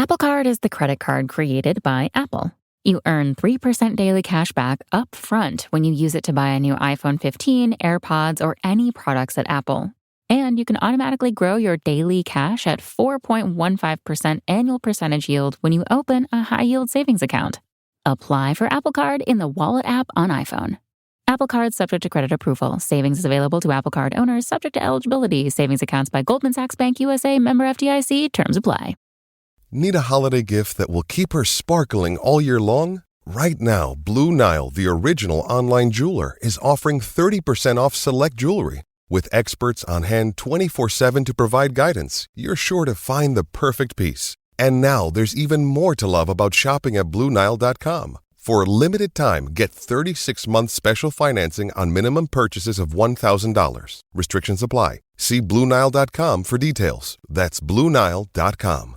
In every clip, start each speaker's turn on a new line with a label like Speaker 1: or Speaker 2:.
Speaker 1: Apple Card is the credit card created by Apple. You earn 3% daily cash back up front when you use it to buy a new iPhone 15, AirPods, or any products at Apple. And you can automatically grow your daily cash at 4.15% annual percentage yield when you open a high-yield savings account. Apply for Apple Card in the Wallet app on iPhone. Apple Card subject to credit approval. Savings is available to Apple Card owners subject to eligibility. Savings accounts by Goldman Sachs Bank USA, member FDIC. Terms apply.
Speaker 2: Need a holiday gift that will keep her sparkling all year long? Right now, Blue Nile, the original online jeweler, is offering 30% off select jewelry. With experts on hand 24/7 to provide guidance, you're sure to find the perfect piece. And now there's even more to love about shopping at BlueNile.com. For a limited time, get 36-month special financing on minimum purchases of $1,000. Restrictions apply. See BlueNile.com for details. That's BlueNile.com.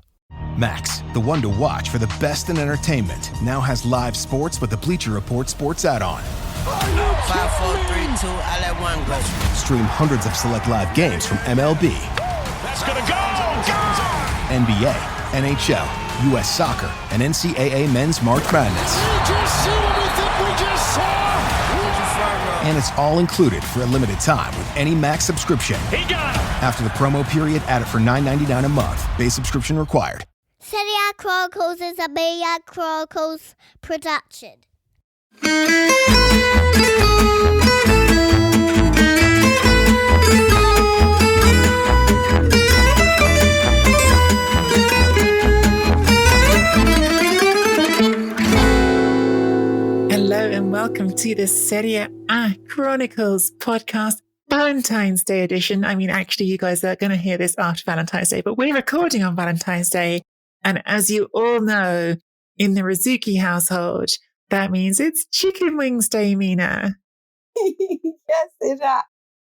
Speaker 3: Max, the one to watch for the best in entertainment, now has live sports with the Bleacher Report sports add-on.
Speaker 4: 5, 4, 3, 2, I let one go.
Speaker 3: Stream hundreds of select live games from MLB.
Speaker 5: That's gonna go!
Speaker 3: NBA, NHL, U.S. Soccer, and NCAA Men's March Madness.
Speaker 5: We just see what we think we just saw!
Speaker 3: And it's all included for a limited time with any Max subscription.
Speaker 5: He got him!
Speaker 3: After the promo period, add it for $9.99 a month. Base subscription required.
Speaker 6: Serie A Chronicles is a Serie A Chronicles production.
Speaker 7: Hello and welcome to the Serie A Chronicles podcast, Valentine's Day edition. I mean, actually, you guys are going to hear this after Valentine's Day, but we're recording on Valentine's Day. And as you all know, in the Rizuki household, that means it's Chicken Wings Day, Mina.
Speaker 8: Yes, it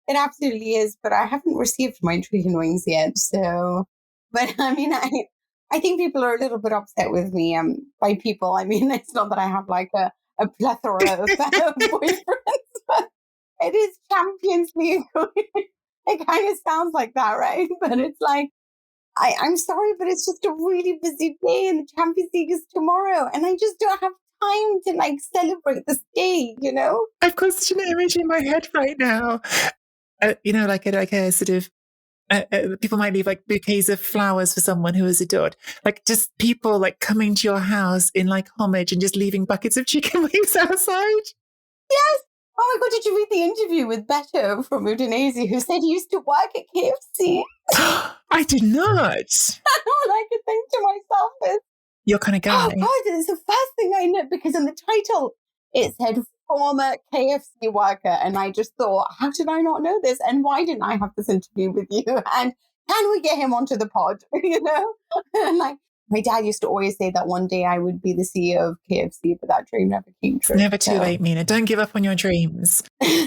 Speaker 8: absolutely is. But I haven't received my chicken wings yet. So, but I mean, I think people are a little bit upset with me. By people, I mean, it's not that I have like a plethora of boyfriends, but it is Champions League. It kind of sounds like that, right? But it's like, I'm sorry, but it's just a really busy day and the Champions League is tomorrow. And I just don't have time to like celebrate this day, you know?
Speaker 7: I've got such an image in my head right now. Like a sort of, people might leave like bouquets of flowers for someone who is adored. Like just people like coming to your house in like homage and just leaving buckets of chicken wings outside.
Speaker 8: Yes. Oh my God, did you read the interview with Beto from Udinese who said he used to work at KFC?
Speaker 7: I did not.
Speaker 8: All I could think to myself is,
Speaker 7: your kind of guy.
Speaker 8: Oh God, it's the first thing I know, because in the title it said former KFC worker. And I just thought, how did I not know this? And why didn't I have this interview with you? And can we get him onto the pod? You know? And like, my dad used to always say that one day I would be the CEO of KFC, but that dream never came true.
Speaker 7: It's never too late, Mina. Don't give up on your dreams.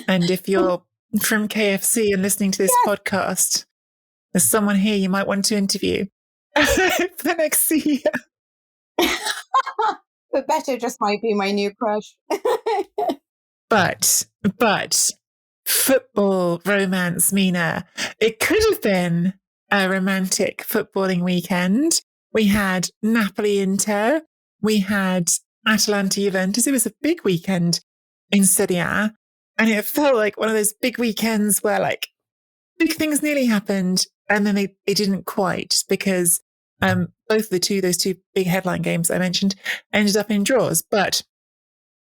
Speaker 7: And if you're from KFC and listening to this podcast, there's someone here you might want to interview for the next CEO.
Speaker 8: But Beto just might be my new crush.
Speaker 7: But football romance, Mina. It could have been a romantic footballing weekend. We had Napoli Inter. We had Atalanta Juventus. It was a big weekend in Serie A. And it felt like one of those big weekends where like big things nearly happened. And then they didn't quite, because both those two big headline games I mentioned ended up in draws. But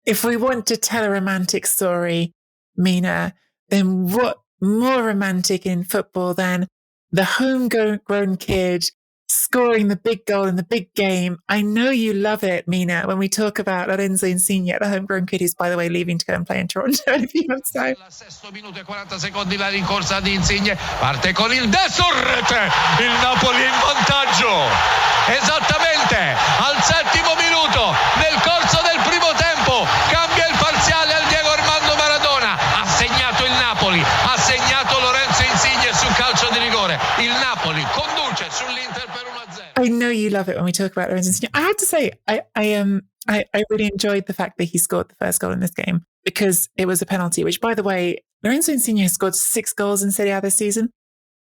Speaker 7: if we want to tell a romantic story, Mina, then what more romantic in football than the homegrown kid scoring the big goal in the big game? I know you love it, Mina, when we talk about Lorenzo Insigne, the homegrown kid who's, by the way, leaving to go and play in Toronto in a few months' time.
Speaker 9: Sesto minuto e 40 secondi la rincorsa di Insigne, parte con il destro, rete, il Napoli in vantaggio, esattamente al settimo minuto, nel corso del primo tempo, cambia il parziale al Diego Armando Maradona, ha segnato il Napoli, ha segnato Lorenzo Insigne sul calcio di rigore, il Napoli conduce sull'Inter per 1-0.
Speaker 7: I know you love it when we talk about Lorenzo Insigne. I have to say, I really enjoyed the fact that he scored the first goal in this game, because it was a penalty, which, by the way, Lorenzo Insigne has scored 6 goals in Serie A this season.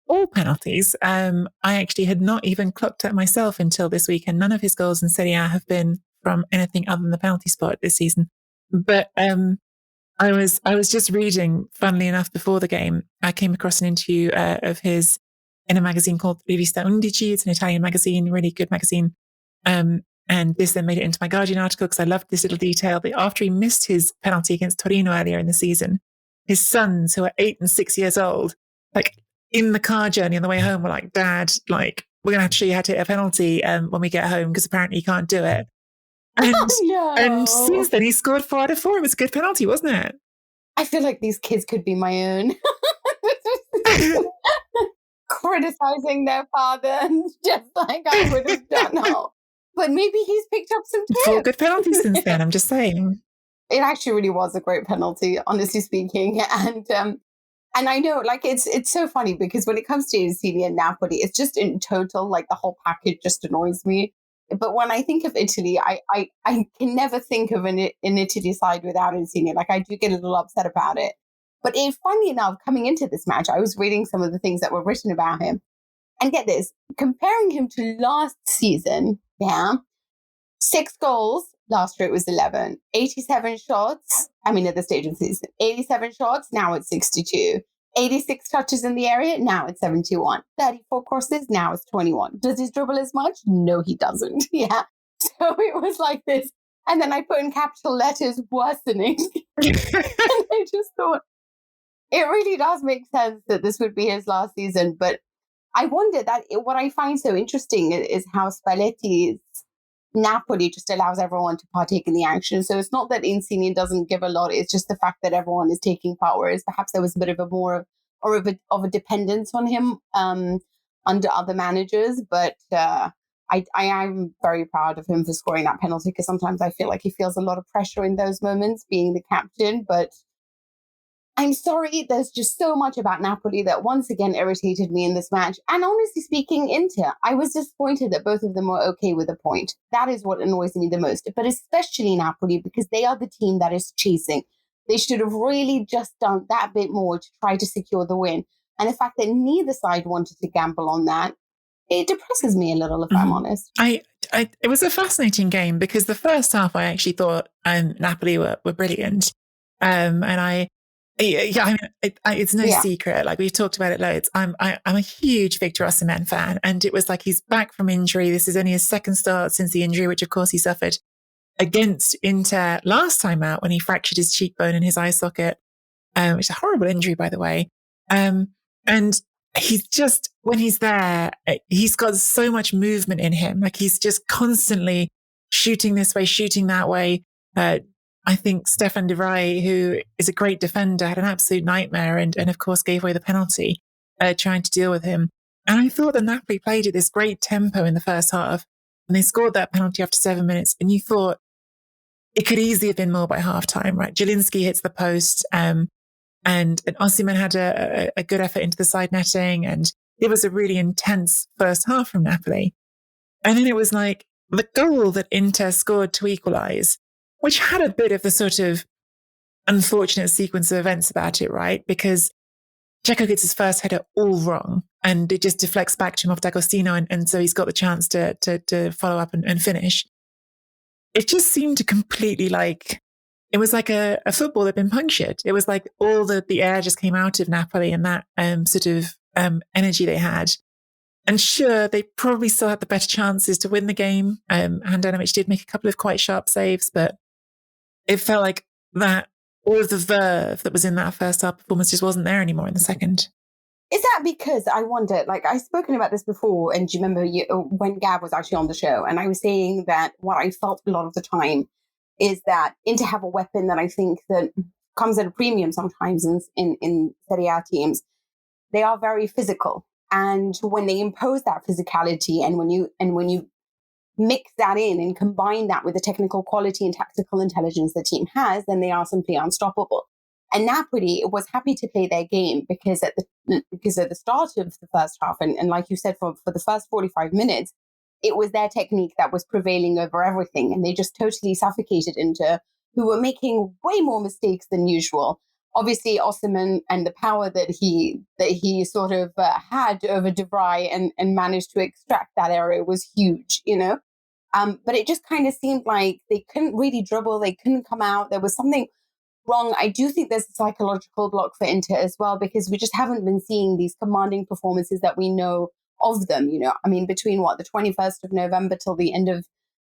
Speaker 7: all penalties. I actually had not even clocked at myself until this weekend. None of his goals in Serie A have been from anything other than the penalty spot this season. But I was just reading, funnily enough, before the game, I came across an interview of his in a magazine called Rivista Undici. It's an Italian magazine, really good magazine. And this then made it into my Guardian article because I loved this little detail that after he missed his penalty against Torino earlier in the season, his sons, who are 8 and 6 years old, like in the car journey on the way home, were like, "Dad, like we're going to have to show you how to hit a penalty when we get home because apparently you can't do it." And, and since then, he scored 4 out of 4. It was a good penalty, wasn't it?
Speaker 8: I feel like these kids could be my own. Criticizing their father, just like I would have done. But maybe he's picked up some tips.
Speaker 7: 4 good penalties since then, I'm just saying.
Speaker 8: It actually really was a great penalty, honestly speaking. And I know, like, it's so funny because when it comes to Insigne and Napoli, it's just in total, like, the whole package just annoys me. But when I think of Italy, I can never think of an Italy side without Insigne. Like, I do get a little upset about it. But funny enough, coming into this match, I was reading some of the things that were written about him. And get this, comparing him to last season, 6 goals. Last year it was 11. 87 shots. I mean, at the stage of the season, 87 shots. Now it's 62. 86 touches in the area. Now it's 71. 34 crosses. Now it's 21. Does he dribble as much? No, he doesn't. Yeah. So it was like this. And then I put in capital letters, worsening. And I just thought, it really does make sense that this would be his last season. But I wonder that what I find so interesting is how Spalletti's Napoli just allows everyone to partake in the action. So it's not that Insigne doesn't give a lot. It's just the fact that everyone is taking part, whereas perhaps there was a bit of a dependence on him under other managers. But I am very proud of him for scoring that penalty because sometimes I feel like he feels a lot of pressure in those moments being the captain. But I'm sorry, there's just so much about Napoli that once again irritated me in this match. And honestly speaking, Inter, I was disappointed that both of them were okay with a point. That is what annoys me the most, but especially Napoli because they are the team that is chasing. They should have really just done that bit more to try to secure the win. And the fact that neither side wanted to gamble on that, it depresses me a little, if I'm honest.
Speaker 7: It was a fascinating game because the first half I actually thought Napoli were brilliant. It's no secret. Like we've talked about it loads. I'm a huge Victor Osimhen fan, and it was like he's back from injury. This is only his second start since the injury, which of course he suffered against Inter last time out when he fractured his cheekbone and his eye socket, which is a horrible injury, by the way. And he's just, when he's there, he's got so much movement in him. Like he's just constantly shooting this way, shooting that way. I think Stefan de Vrij, who is a great defender, had an absolute nightmare and of course gave away the penalty, trying to deal with him. And I thought that Napoli played at this great tempo in the first half and they scored that penalty after 7 minutes. And you thought it could easily have been more by half time, right? Zielinski hits the post and Osimhen had a good effort into the side netting. And it was a really intense first half from Napoli. And then it was like the goal that Inter scored to equalise, which had a bit of the sort of unfortunate sequence of events about it, right? Because Dzeko gets his first header all wrong and it just deflects back to him off D'Agostino and so he's got the chance to follow up and finish. It just seemed to completely it was like a football that had been punctured. It was like all the air just came out of Napoli and that sort of energy they had. And sure, they probably still had the better chances to win the game. Handanovic did make a couple of quite sharp saves, but it felt like that all of the verve that was in that first half performance just wasn't there anymore in the second.
Speaker 8: Is that because I wonder, like I've spoken about this before, and do you remember when Gab was actually on the show, and I was saying that what I felt a lot of the time is that Inter have a weapon that I think that comes at a premium sometimes in Serie A teams. They are very physical. And when they impose that physicality and when you mix that in and combine that with the technical quality and tactical intelligence the team has, then they are simply unstoppable. And Napoli was happy to play their game because at the start of the first half, and like you said, for the first 45 minutes, it was their technique that was prevailing over everything. And they just totally suffocated Inter, who were making way more mistakes than usual. obviously Osimhen and the power that he sort of had over De Vrij and managed to extract that area was huge, you know. But it just kind of seemed like they couldn't really dribble. They couldn't come out. There was something wrong. I do think there's a psychological block for Inter as well, because we just haven't been seeing these commanding performances that we know of them. You know, I mean, between the 21st of November till the end of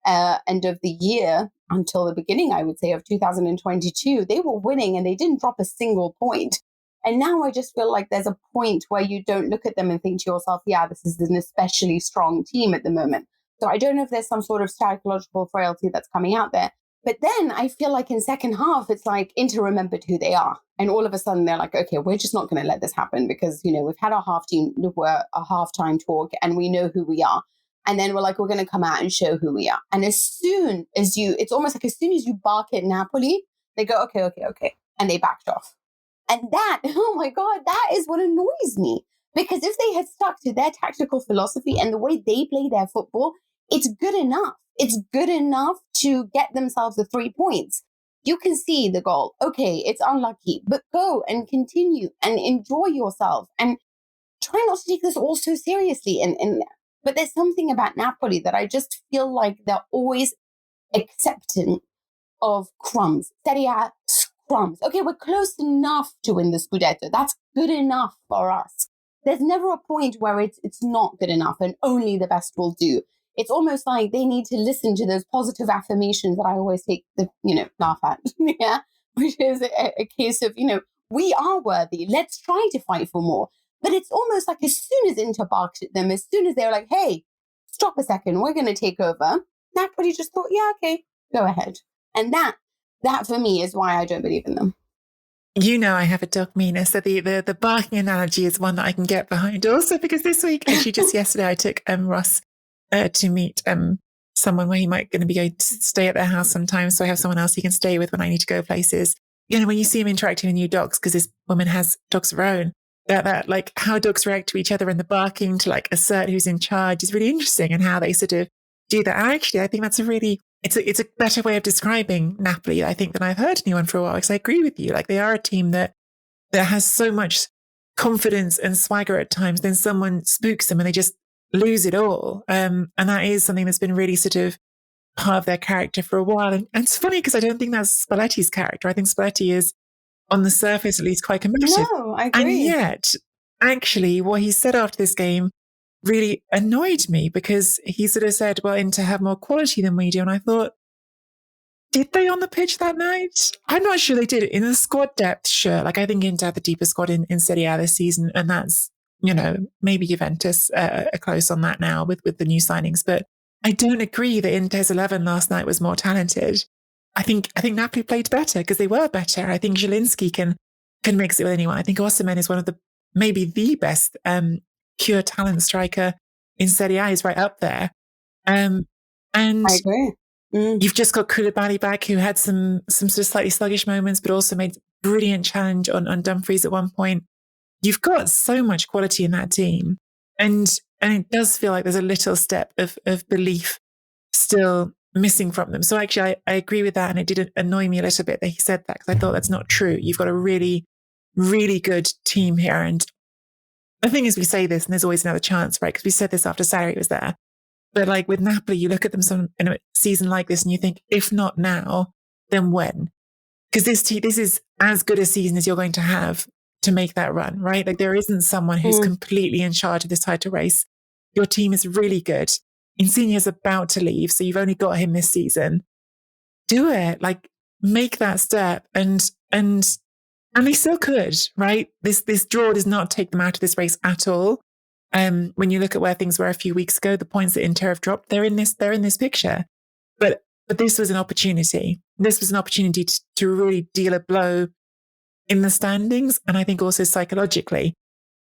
Speaker 8: the year, until the beginning, I would say, of 2022, they were winning and they didn't drop a single point. And now I just feel like there's a point where you don't look at them and think to yourself, yeah, this is an especially strong team at the moment. So I don't know if there's some sort of psychological frailty that's coming out there. But then I feel like in second half, it's like Inter remembered who they are. And all of a sudden they're like, okay, we're just not going to let this happen because, you know, we've had our halftime talk and we know who we are. And then we're like, we're going to come out and show who we are. And as soon as it's almost like as soon as you bark at Napoli, they go, okay. And they backed off. And that, oh my God, that is what annoys me. Because if they had stuck to their tactical philosophy and the way they play their football, it's good enough. It's good enough to get themselves the 3 points. You can see the goal. Okay, it's unlucky, but go and continue and enjoy yourself and try not to take this all so seriously. But there's something about Napoli that I just feel like they're always accepting of crumbs. Serie A crumbs. Okay, we're close enough to win the Scudetto. That's good enough for us. There's never a point where it's not good enough and only the best will do. It's almost like they need to listen to those positive affirmations that I always laugh at. Yeah, which is a case of, we are worthy. Let's try to fight for more. But it's almost like as soon as Inter barked at them, as soon as they were like, hey, stop a second, we're going to take over, Napoli just thought, yeah, okay, go ahead. And that for me is why I don't believe in them.
Speaker 7: You know, I have a dog, Mina, so the barking analogy is one that I can get behind. Also, because this week, actually just yesterday, I took Ross to meet someone where he might going to be going to stay at their house sometimes. So I have someone else he can stay with when I need to go places. You know, when you see him interacting with new dogs, because this woman has dogs of her own, that like how dogs react to each other and the barking to like assert who's in charge is really interesting, and how they sort of do that. And actually, I think that's it's a better way of describing Napoli, I think, than I've heard anyone for a while, because I agree with you. Like, they are a team that has so much confidence and swagger at times, then someone spooks them and they just lose it all. And that is something that's been really sort of part of their character for a while. And it's funny because I don't think that's Spalletti's character. I think Spalletti is, on the surface at least, quite competitive.
Speaker 8: No, I agree.
Speaker 7: And yet, actually, what he said after this game really annoyed me, because he sort of said, well, Inter have more quality than we do. And I thought, did they on the pitch that night? I'm not sure they did. In the squad depth, sure. Like, I think Inter had the deepest squad in Serie A this season. And that's, maybe Juventus are close on that now with the new signings. But I don't agree that Inter's 11 last night was more talented. I think Napoli played better because they were better. I think Zielinski can mix it with anyone. I think Osimhen is one of maybe the best pure talent striker in Serie A. Is right up there. And
Speaker 8: I agree.
Speaker 7: You've just got Koulibaly back, who had some sort of slightly sluggish moments, but also made brilliant challenge on Dumfries at one point. You've got so much quality in that team. And it does feel like there's a little step of belief still missing from them. So actually, I agree with that. And it did annoy me a little bit that he said that, because I thought that's not true. You've got a really, really good team here. And the thing is, we say this and there's always another chance, right? Because we said this after Sarri was there. But like with Napoli, you look at them in a season like this and you think, if not now, then when? Because this is as good a season as you're going to have to make that run, right? Like, there isn't someone who's completely in charge of this title race. Your team is really good. Insigne is about to leave, so you've only got him this season. Do it. Like, make that step, and they still could, right? This draw does not take them out of this race at all. When you look at where things were a few weeks ago, the points that Inter have dropped, they're in this picture. But this was an opportunity. This was an opportunity to really deal a blow in the standings, and I think also psychologically.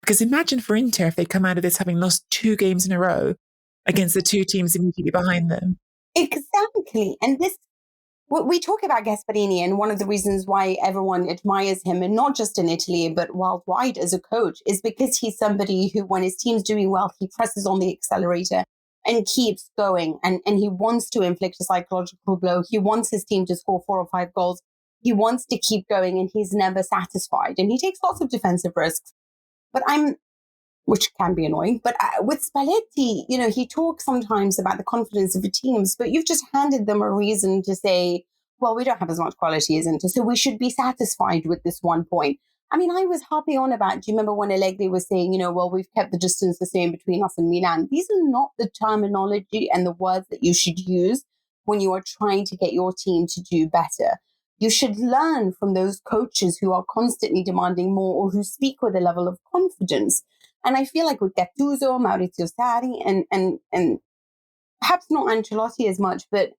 Speaker 7: Because imagine for Inter if they come out of this having lost 2 games in a row against the 2 teams immediately behind them.
Speaker 8: Exactly. And we talk about Gasperini, and one of the reasons why everyone admires him, and not just in Italy, but worldwide as a coach, is because he's somebody who, when his team's doing well, he presses on the accelerator and keeps going. And he wants to inflict a psychological blow. He wants his team to score 4 or 5 goals. he wants to keep going and he's never satisfied. And he takes lots of defensive risks. But which can be annoying. But with Spalletti, he talks sometimes about the confidence of the teams, but you've just handed them a reason to say, well, we don't have as much quality as Inter, so we should be satisfied with this 1 point. I mean, I was harping on about, do you remember when Allegri was saying, well, we've kept the distance the same between us and Milan? These are not the terminology and the words that you should use when you are trying to get your team to do better. You should learn from those coaches who are constantly demanding more or who speak with a level of confidence. And I feel like with Gattuso, Maurizio Sarri, and perhaps not Ancelotti as much, but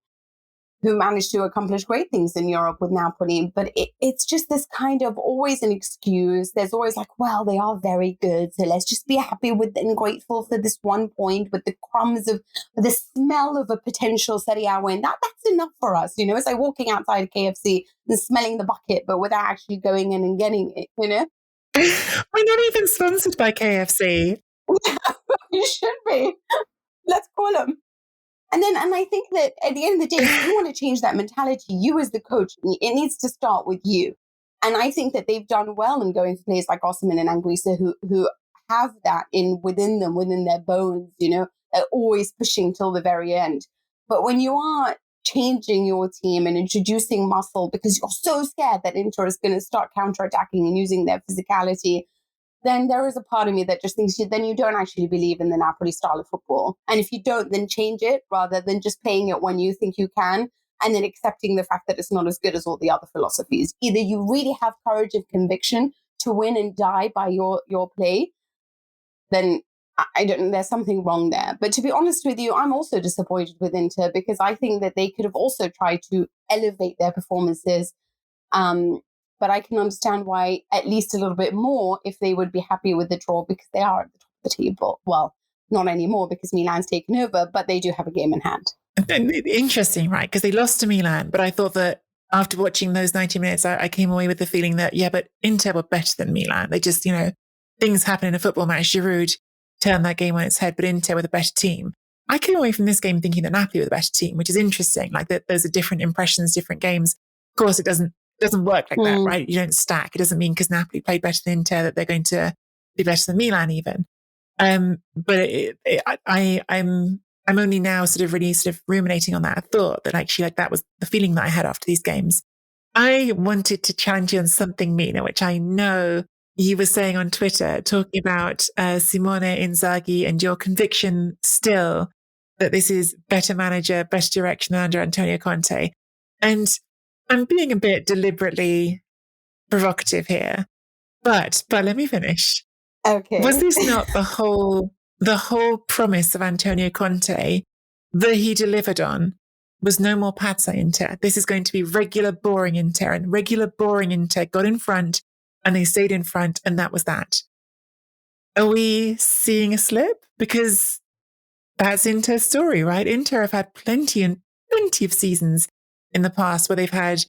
Speaker 8: who managed to accomplish great things in Europe with Napoli. But it's just this kind of always an excuse. There's always like, well, they are very good, so let's just be happy with and grateful for this 1 point with the crumbs of the smell of a potential Serie A win. That's enough for us. It's like walking outside KFC and smelling the bucket, but without actually going in and getting it,
Speaker 7: We're not even sponsored by KFC.
Speaker 8: You should be. Let's call them. And I think that at the end of the day, if you want to change that mentality, you as the coach, it needs to start with you. And I think that they've done well in going to players like Osimhen and Anguissa who have that within them, within their bones, they're always pushing till the very end. But when you are changing your team and introducing muscle because you're so scared that Inter is going to start counterattacking and using their physicality, then there is a part of me that just thinks then you don't actually believe in the Napoli style of football. And if you don't, then change it rather than just playing it when you think you can and then accepting the fact that it's not as good as all the other philosophies. Either you really have courage of conviction to win and die by your play, then there's something wrong there. But to be honest with you, I'm also disappointed with Inter because I think that they could have also tried to elevate their performances. But I can understand why at least a little bit more if they would be happy with the draw because they are at the top of the table. Well, not anymore because Milan's taken over, but they do have a game in hand.
Speaker 7: Interesting, right? Because they lost to Milan, but I thought that after watching those 90 minutes, I came away with the feeling that, but Inter were better than Milan. They just, things happen in a football match. Giroud turned that game on its head, but Inter were the better team. I came away from this game thinking that Napoli were the better team, which is interesting. Like that, those are different impressions, different games. Of course, it doesn't work like that, right? You don't stack. It doesn't mean because Napoli played better than Inter that they're going to be better than Milan even. But I'm only now really ruminating on that thought that actually that was the feeling that I had after these games. I wanted to challenge you on something, Mina, which I know you were saying on Twitter, talking about Simone Inzaghi and your conviction still that this is better manager, better direction than under Antonio Conte. And I'm being a bit deliberately provocative here, but let me finish.
Speaker 8: Okay.
Speaker 7: Was this not the whole promise of Antonio Conte that he delivered on? Was no more Pazza Inter. This is going to be regular boring Inter, and regular boring Inter got in front and they stayed in front, and that was that. Are we seeing a slip? Because that's Inter's story, right? Inter have had plenty of seasons in the past where they've had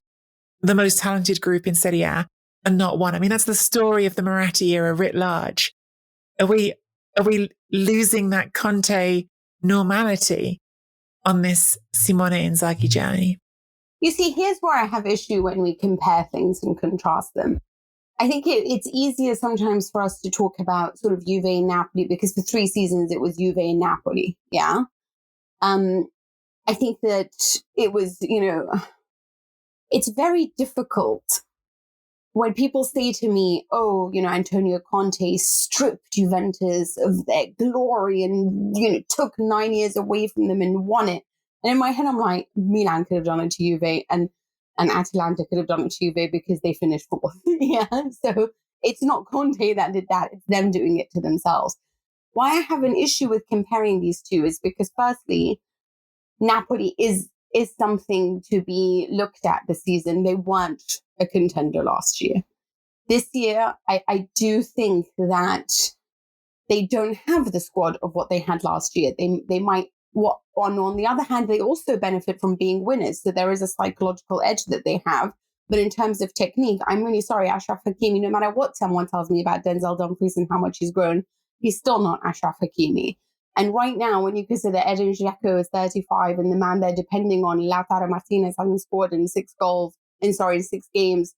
Speaker 7: the most talented group in Serie A and not won. I mean, that's the story of the Moratti era writ large. Are we losing that Conte normality on this Simone Inzaghi journey?
Speaker 8: You see, here's where I have issue when we compare things and contrast them. I think it's easier sometimes for us to talk about sort of Juve and Napoli because for 3 seasons it was Juve and Napoli. Yeah. I think that it was, it's very difficult when people say to me, Antonio Conte stripped Juventus of their glory and, took 9 years away from them and won it. And in my head, I'm like, Milan could have done it to Juve and Atalanta could have done it to Juve because they finished 4th. Yeah. So it's not Conte that did that. It's them doing it to themselves. Why I have an issue with comparing these two is because firstly, Napoli is something to be looked at this season. They weren't a contender last year. This year, I do think that they don't have the squad of what they had last year. They might, on the other hand, they also benefit from being winners. So there is a psychological edge that they have. But in terms of technique, I'm really sorry, Achraf Hakimi, no matter what someone tells me about Denzel Dumfries and how much he's grown, he's still not Achraf Hakimi. And right now, when you consider Edin Dzeko is 35 and the man they're depending on, Lautaro Martinez, having scored in 6 goals 6 games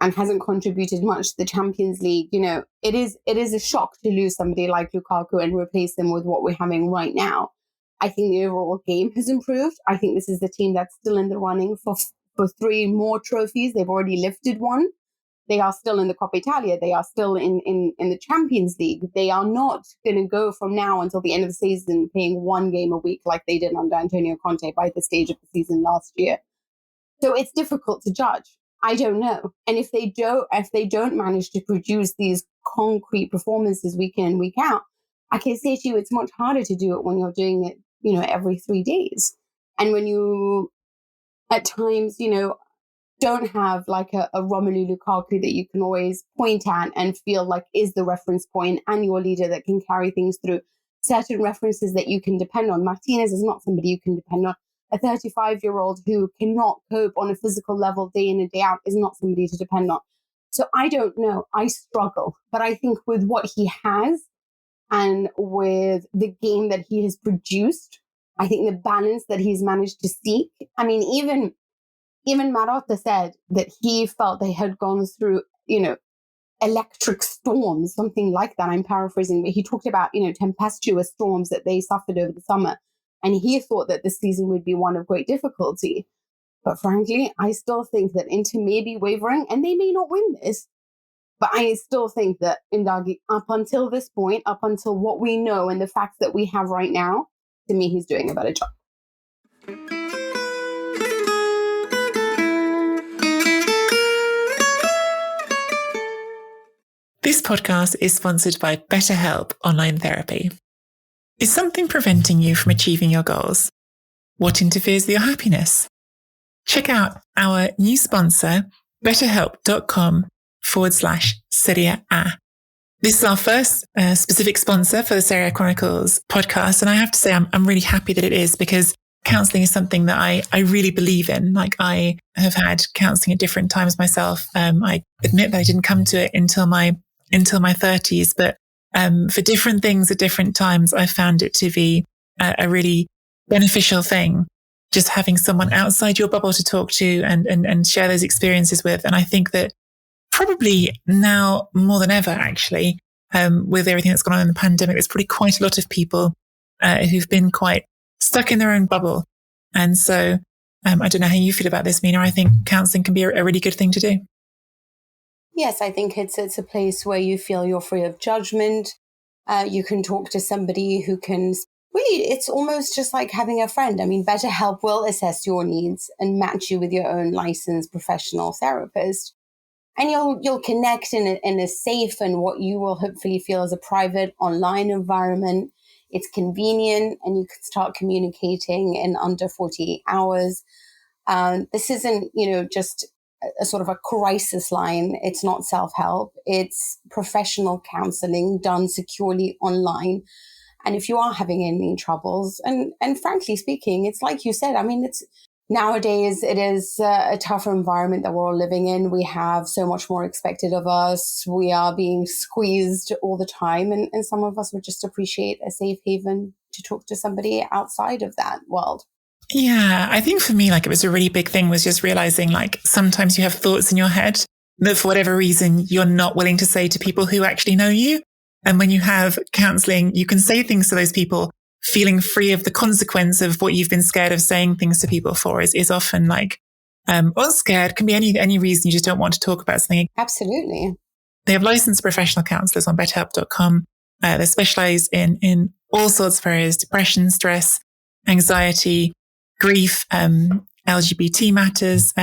Speaker 8: and hasn't contributed much to the Champions League. It is a shock to lose somebody like Lukaku and replace them with what we're having right now. I think the overall game has improved. I think this is the team that's still in the running for 3 more trophies. They've already lifted one. They are still in the Coppa Italia. They are still in the Champions League. They are not going to go from now until the end of the season playing 1 game a week like they did under Antonio Conte by the stage of the season last year. So it's difficult to judge. I don't know. And if they don't manage to produce these concrete performances week in, week out, I can say to you, it's much harder to do it when you're doing it, every 3 days. And when you, at times, don't have like a Romelu Lukaku that you can always point at and feel like is the reference point and your leader that can carry things through. Certain references that you can depend on. Martinez is not somebody you can depend on. A 35-year-old who cannot cope on a physical level day in and day out is not somebody to depend on. So I don't know. I struggle. But I think with what he has and with the game that he has produced, I think the balance that he's managed to seek. I mean, even Marotta said that he felt they had gone through, electric storms, something like that. I'm paraphrasing, but he talked about, tempestuous storms that they suffered over the summer. And he thought that this season would be one of great difficulty. But frankly, I still think that Inter may be wavering and they may not win this. But I still think that Inzaghi, up until this point, up until what we know and the facts that we have right now, to me, he's doing a better job.
Speaker 7: This podcast is sponsored by BetterHelp Online Therapy. Is something preventing you from achieving your goals? What interferes with your happiness? Check out our new sponsor, betterhelp.com/Serie A. This is our first specific sponsor for the Serie A Chronicles podcast. And I have to say, I'm really happy that it is, because counseling is something that I really believe in. Like, I have had counseling at different times myself. I admit that I didn't come to it until my 30s, but for different things at different times, I found it to be a really beneficial thing. Just having someone outside your bubble to talk to and share those experiences with. And I think that probably now more than ever, actually, with everything that's gone on in the pandemic, there's probably quite a lot of people who've been quite stuck in their own bubble. And so I don't know how you feel about this, Mina. I think counseling can be a really good thing to do.
Speaker 8: Yes, I think it's a place where you feel you're free of judgment. You can talk to somebody who can really, it's almost just like having a friend. I mean, BetterHelp will assess your needs and match you with your own licensed professional therapist. And you'll connect in a safe and what you will hopefully feel as a private online environment. It's convenient and you can start communicating in under 48 hours. This isn't, just a sort of a crisis line. It's not self-help. It's professional counseling done securely online. And if you are having any troubles, and frankly speaking, it's like you said, I mean, nowadays it is a tougher environment that we're all living in. We have so much more expected of us. We are being squeezed all the time. And some of us would just appreciate a safe haven to talk to somebody outside of that world.
Speaker 7: Yeah, I think for me, it was a really big thing was just realizing, sometimes you have thoughts in your head that for whatever reason, you're not willing to say to people who actually know you. And when you have counseling, you can say things to those people, feeling free of the consequence of what you've been scared of saying things to people for is often or scared, can be any reason you just don't want to talk about something.
Speaker 8: Absolutely.
Speaker 7: They have licensed professional counselors on betterhelp.com. They specialize in all sorts of areas: depression, stress, anxiety, grief, LGBT matters,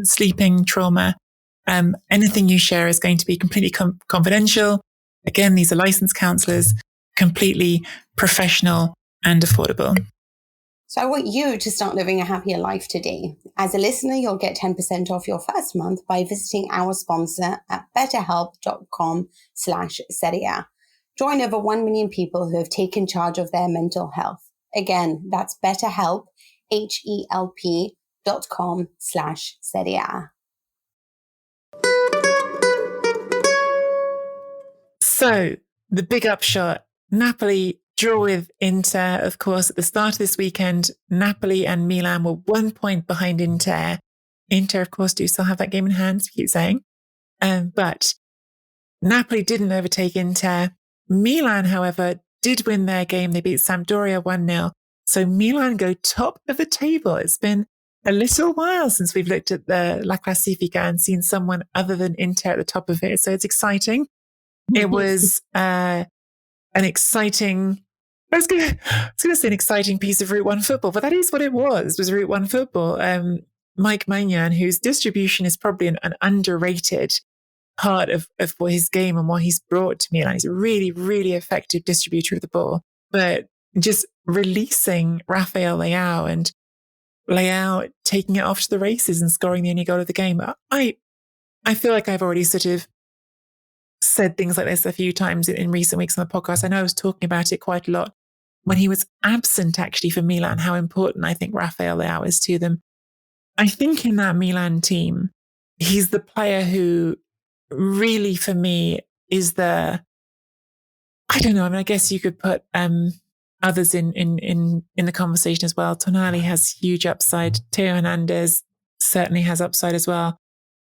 Speaker 7: sleeping, trauma. Anything you share is going to be completely confidential. Again, these are licensed counselors, completely professional and affordable.
Speaker 8: So I want you to start living a happier life today. As a listener, you'll get 10% off your first month by visiting our sponsor at betterhelp.com/Serie A. Join over 1 million people who have taken charge of their mental health. Again, that's BetterHelp, HELP.com/Serie A.
Speaker 7: So the big upshot, Napoli draw with Inter, of course, at the start of this weekend. Napoli and Milan were 1 point behind Inter. Inter, of course, do still have that game in hand, as we keep saying. But Napoli didn't overtake Inter. Milan, however, did win their game. They beat Sampdoria 1-0. So Milan go top of the table. It's been a little while since we've looked at the La Classifica and seen someone other than Inter at the top of it. So it's exciting. It was an exciting, I was going to say an exciting piece of Route 1 football, but that is what it was Route 1 football. Mike Maignan, whose distribution is probably an underrated part of what his game and what he's brought to Milan. He's a really, really effective distributor of the ball. But just releasing Rafael Leao and Leao taking it off to the races and scoring the only goal of the game. I feel like I've already sort of said things like this a few times in recent weeks on the podcast. I know I was talking about it quite a lot when he was absent actually for Milan, how important I think Rafael Leao is to them. I think in that Milan team, he's the player who really for me is I don't know. I mean, I guess you could put others in the conversation as well. Tonali has huge upside. Theo Hernandez certainly has upside as well.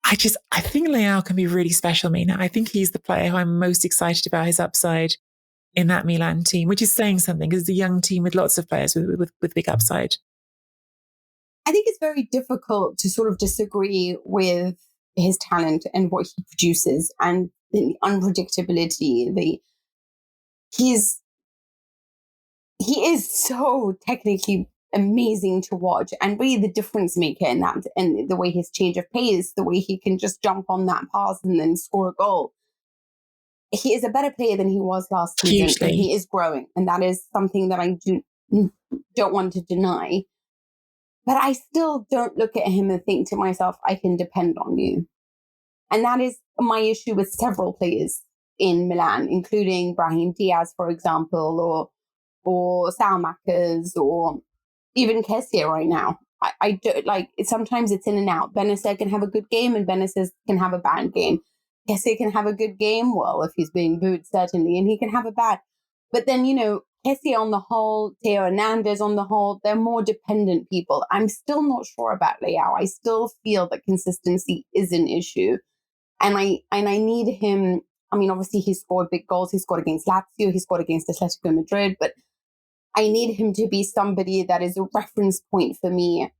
Speaker 7: I think Leao can be really special, Mina. I think he's the player who I'm most excited about his upside in that Milan team, which is saying something because it's a young team with lots of players with big upside.
Speaker 8: I think it's very difficult to sort of disagree with his talent and what he produces and the unpredictability. He is so technically amazing to watch and really the difference maker in that, and the way his change of pace, the way he can just jump on that pass and then score a goal. He is a better player than he was last season, and he is growing, and that is something that I don't want to deny. But I still don't look at him and think to myself, I can depend on you. And that is my issue with several players in Milan, including Brahim Diaz, for example, or Salmakers, or even Kessie right now. I don't like it. Sometimes it's in and out. Benacer can have a good game and Benacer can have a bad game. Kessie can have a good game. Well, if he's being booed, certainly, and he can have a bad. But then, Kessie on the whole, Theo Hernandez on the whole, they're more dependent people. I'm still not sure about Leao. I still feel that consistency is an issue. And I need him. I mean, obviously he scored big goals. He scored against Lazio. He scored against Atletico Madrid. But I need him to be somebody that is a reference point for me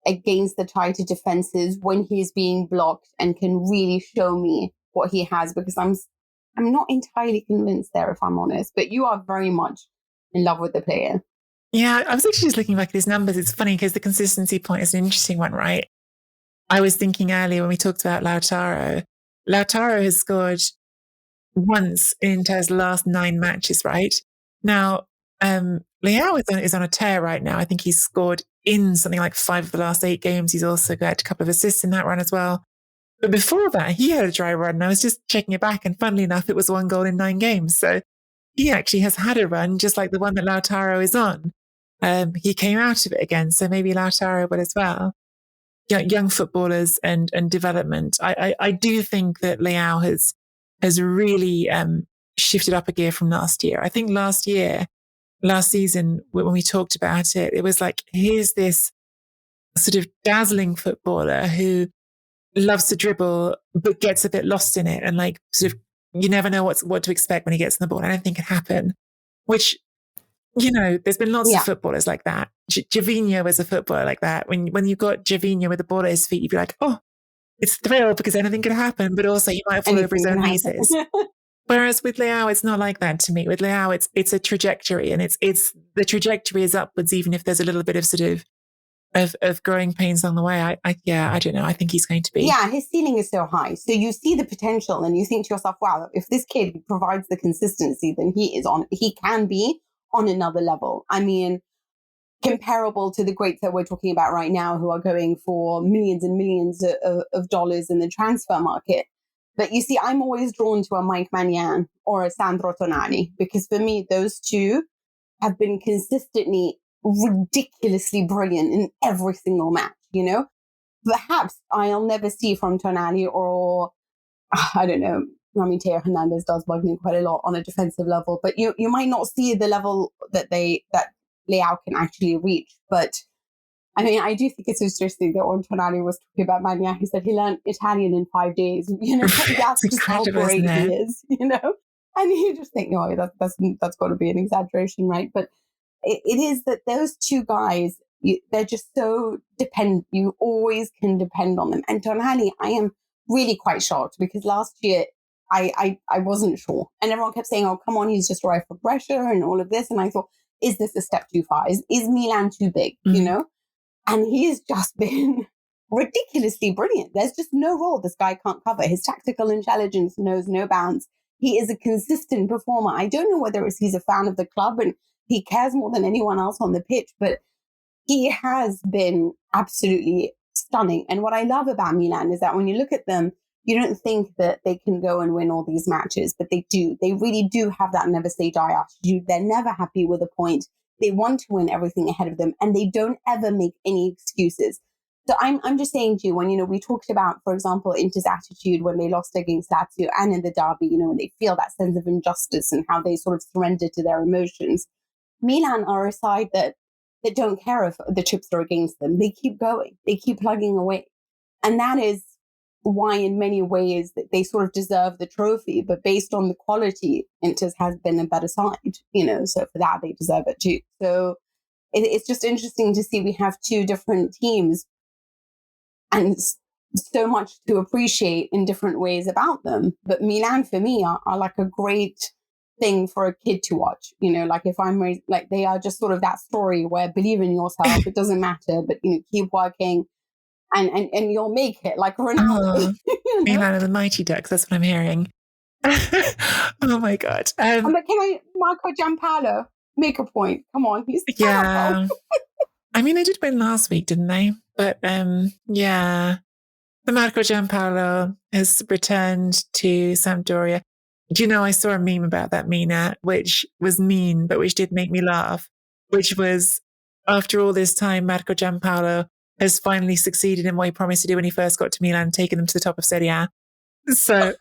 Speaker 8: against the tighter defenses when he's being blocked and can really show me what he has, because I'm not entirely convinced there, if I'm honest. But you are very much in love with the player.
Speaker 7: Yeah, I was actually just looking back at his numbers. It's funny because the consistency point is an interesting one, right? I was thinking earlier when we talked about Lautaro. Lautaro has scored once in Inter's last 9 matches, right? Now, Leao is on a tear right now. I think he's scored in something like 5 of the last 8 games. He's also got a couple of assists in that run as well. But before that, he had a dry run. And I was just checking it back, and funnily enough, it was 1 goal in 9 games. So he actually has had a run just like the one that Lautaro is on. He came out of it again, so maybe Lautaro will as well. Young footballers and development. I do think that Leao has really shifted up a gear from last year. I think last season, when we talked about it, it was like, here's this sort of dazzling footballer who loves to dribble, but gets a bit lost in it. And like, sort of, you never know what to expect when he gets on the ball. I don't think it happened, which, there's been lots of footballers like that. Gervinho was a footballer like that. When you got Gervinho with the ball at his feet, you'd be like, oh, it's a thrill because anything could happen, but also he might fall over his own pieces. Whereas with Leao, it's not like that to me. With Leao, it's a trajectory, and it's the trajectory is upwards, even if there's a little bit of sort of growing pains on the way. I don't know. I think he's going to be.
Speaker 8: Yeah, his ceiling is so high. So you see the potential and you think to yourself, wow, if this kid provides the consistency, then he can be on another level. I mean, comparable to the greats that we're talking about right now, who are going for millions and millions of dollars in the transfer market. But you see, I'm always drawn to a Mike Maignan or a Sandro Tonali, because for me, those two have been consistently ridiculously brilliant in every single match, Perhaps I'll never see from Tonali or, I don't know, I mean, Theo Hernandez does bug me quite a lot on a defensive level, but you might not see the level that Leao can actually reach. But I mean, I do think it's interesting that when Tonali was talking about Magna, he said he learned Italian in 5 days. You know, that's just how great he is, you know? And you just think, no, that's got to be an exaggeration, right? But it is that those two guys, they're just so dependent. You always can depend on them. And Tonali, I am really quite shocked because last year I wasn't sure. And everyone kept saying, oh, come on, he's just right for pressure and all of this. And I thought, is this a step too far? Is Milan too big, you know? And he's just been ridiculously brilliant. There's just no role this guy can't cover. His tactical intelligence knows no bounds. He is a consistent performer. I don't know whether it's he's a fan of the club and he cares more than anyone else on the pitch, but he has been absolutely stunning. And what I love about Milan is that when you look at them, you don't think that they can go and win all these matches, but they do. They really do have that never say die attitude. They're never happy with a point. They want to win everything ahead of them, and they don't ever make any excuses. So I'm just saying to you, when, you know, we talked about, for example, Inter's attitude when they lost against Lazio and in the derby, you know, when they feel that sense of injustice and how they sort of surrender to their emotions. Milan are a side that don't care if the chips are against them. They keep going. They keep plugging away. And that is why in many ways that they sort of deserve the trophy, but based on the quality, Inter's has been a better side, you know, so for that they deserve it too. So it's just interesting to see we have two different teams and so much to appreciate in different ways about them. But Milan for me are like a great thing for a kid to watch, you know, like if I'm like, they are just sort of that story where believe in yourself, it doesn't matter, but, you know, keep working. And you'll make it like Ronaldo. You know?
Speaker 7: Milan and the Mighty Ducks, that's what I'm hearing. Oh my God.
Speaker 8: But can Marco Giampaolo make a point? Come on, he's
Speaker 7: yeah. I mean, they did win last week, didn't they? But yeah, the Marco Giampaolo has returned to Sampdoria. Do you know, I saw a meme about that, Mina, which was mean, but which did make me laugh, which was after all this time, Marco Giampaolo has finally succeeded in what he promised to do when he first got to Milan, taking them to the top of Serie A. So,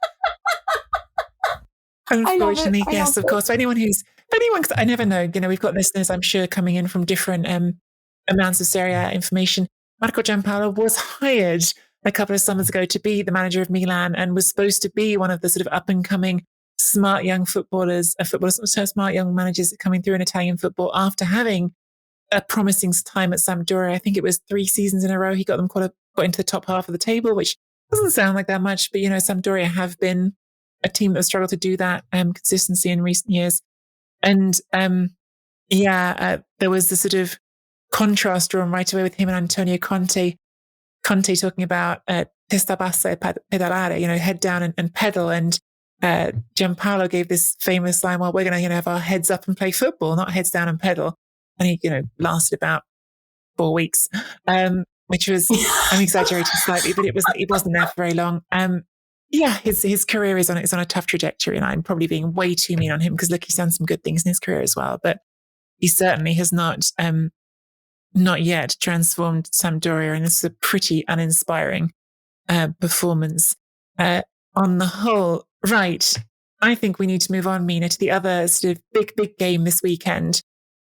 Speaker 7: unfortunately, yes, of course. For anyone, because I never know, you know, we've got listeners, I'm sure, coming in from different amounts of Serie A information. Marco Giampaolo was hired a couple of summers ago to be the manager of Milan and was supposed to be one of the sort of up and coming smart young smart young managers coming through in Italian football after having a promising time at Sampdoria. I think it was 3 seasons in a row. He got them got into the top half of the table, which doesn't sound like that much, but, you know, Sampdoria have been a team that has struggled to do that consistency in recent years. And there was the sort of contrast drawn right away with him and Antonio Conte. Conte talking about testa bassa e pedalare, you know, head down and pedal. And Giampaolo gave this famous line, well, we're going to, you know, have our heads up and play football, not heads down and pedal. And he, you know, lasted about 4 weeks, which was, I'm exaggerating slightly, but it wasn't there for very long. His career is on a tough trajectory, and I'm probably being way too mean on him because look, he's done some good things in his career as well, but he certainly has not yet transformed Sampdoria, and this is a pretty uninspiring performance on the whole. Right, I think we need to move on, Mina, to the other sort of big game this weekend,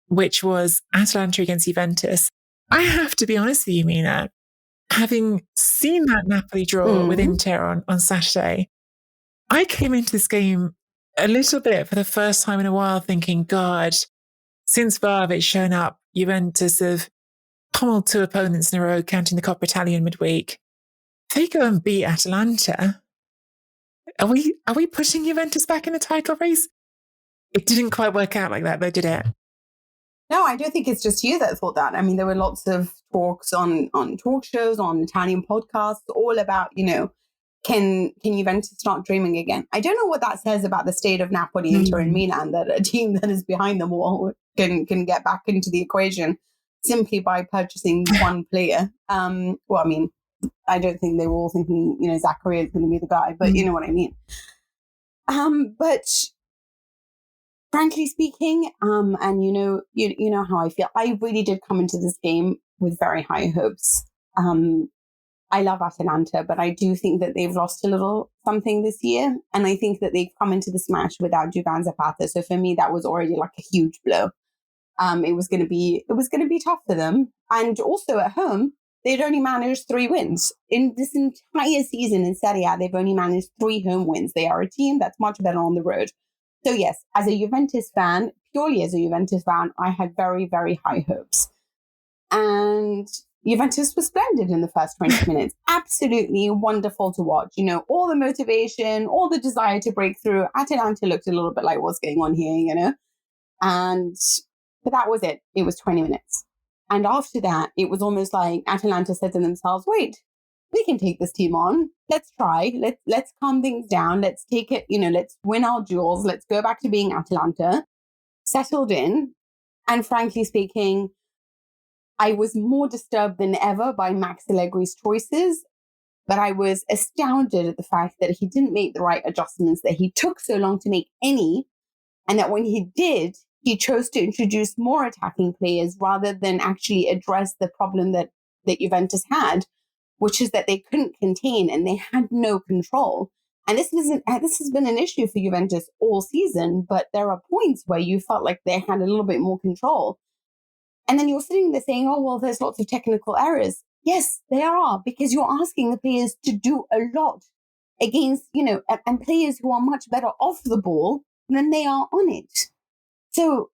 Speaker 7: which was Atalanta against Juventus. I have to be honest with you, Mina, having seen that Napoli draw with Inter on Saturday, I came into this game a little bit for the first time in a while thinking, God, since Vlahovic's shown up, Juventus have pummeled 2 opponents in a row, counting the Coppa Italia midweek. If they go and beat Atalanta, are we pushing Juventus back in the title race? It didn't quite work out like that, though, did it?
Speaker 8: No, I don't think it's just you that thought that. I mean, there were lots of talks on talk shows, on Italian podcasts, all about, you know, can Juventus start dreaming again? I don't know what that says about the state of Napoli, Inter, and Milan, that a team that is behind them all can get back into the equation simply by purchasing one player. Well, I mean, I don't think they were all thinking, you know, Zachary is going to be the guy, but you know what I mean. But frankly speaking, and you know how I feel, I really did come into this game with very high hopes. I love Atalanta, but I do think that they've lost a little something this year. And I think that they've come into this match without Duvan Zapata. So for me, that was already like a huge blow. It was going to be tough for them. And also at home, they'd only managed 3 wins. In this entire season in Serie A, they've only managed 3 home wins. They are a team that's much better on the road. So yes, as a Juventus fan, purely as a Juventus fan, I had very, very high hopes. And Juventus was splendid in the first 20 minutes. Absolutely wonderful to watch. You know, all the motivation, all the desire to break through. Atalanta looked a little bit like, what's going on here, you know? But that was it. It was 20 minutes. And after that, it was almost like Atalanta said to themselves, wait, we can take this team on. Let's try. Let's calm things down. Let's take it, you know, let's win our duels. Let's go back to being Atalanta. Settled in. And frankly speaking, I was more disturbed than ever by Max Allegri's choices, but I was astounded at the fact that he didn't make the right adjustments, that he took so long to make any, and that when he did, he chose to introduce more attacking players rather than actually address the problem that Juventus had, which is that they couldn't contain and they had no control. And this has been an issue for Juventus all season, but there are points where you felt like they had a little bit more control. And then you're sitting there saying, oh, well, there's lots of technical errors. Yes, there are, because you're asking the players to do a lot against, you know, and players who are much better off the ball than they are on it. So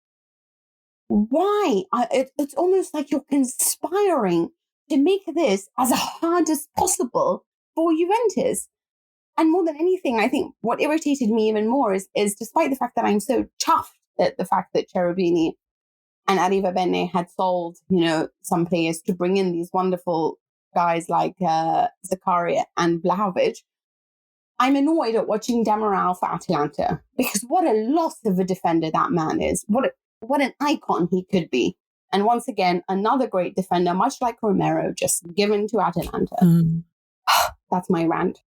Speaker 8: why? It's almost like you're conspiring to make this as hard as possible for Juventus. And more than anything, I think what irritated me even more is despite the fact that I'm so chuffed at the fact that Cherubini and Arriva Bene had sold, you know, some players to bring in these wonderful guys like Zakaria and Vlahovic, I'm annoyed at watching Demiral for Atalanta, because what a loss of a defender that man is. What an icon he could be. And once again, another great defender, much like Romero, just given to Atalanta. That's my rant.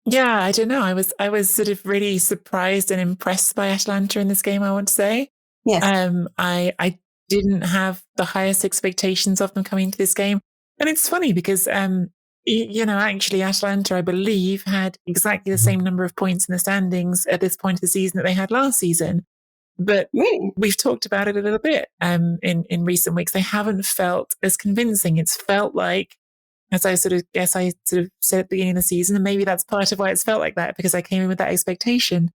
Speaker 7: Yeah, I don't know. I was sort of really surprised and impressed by Atalanta in this game, I want to say.
Speaker 8: Yes.
Speaker 7: I didn't have the highest expectations of them coming into this game. And it's funny because, you know, actually Atalanta, I believe, had exactly the same number of points in the standings at this point of the season that they had last season. But
Speaker 8: really?
Speaker 7: We've talked about it a little bit in recent weeks. They haven't felt as convincing. It's felt like, as I sort of said at the beginning of the season, and maybe that's part of why it's felt like that, because I came in with that expectation,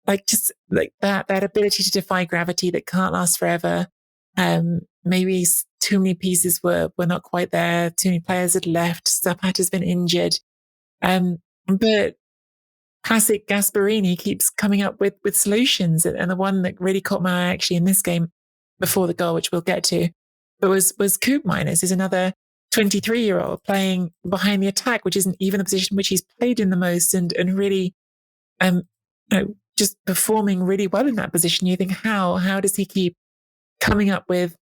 Speaker 7: like just like that ability to defy gravity that can't last forever. Maybe too many pieces were not quite there. Too many players had left. Zapata's been injured. But classic Gasparini keeps coming up with solutions. And the one that really caught my eye actually in this game before the goal, which we'll get to, but was Koopmeiners, who's another 23-year-old playing behind the attack, which isn't even the position which he's played in the most, and really, you know, just performing really well in that position. You think, how does he keep coming up with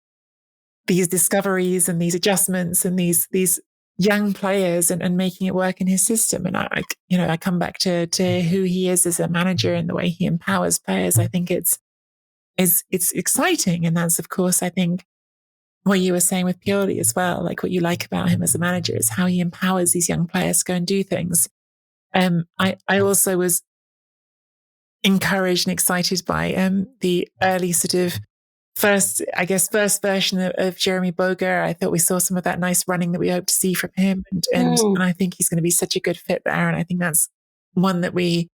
Speaker 7: these discoveries and these adjustments and these young players and making it work in his system? And I come back to who he is as a manager and the way he empowers players. I think it's exciting. And that's, of course, I think what you were saying with Pioli as well. Like, what you like about him as a manager is how he empowers these young players to go and do things. I also was encouraged and excited by the early sort of first version of Jeremy Boga. I thought we saw some of that nice running that we hope to see from him. And I think he's going to be such a good fit there. And I think that's one that we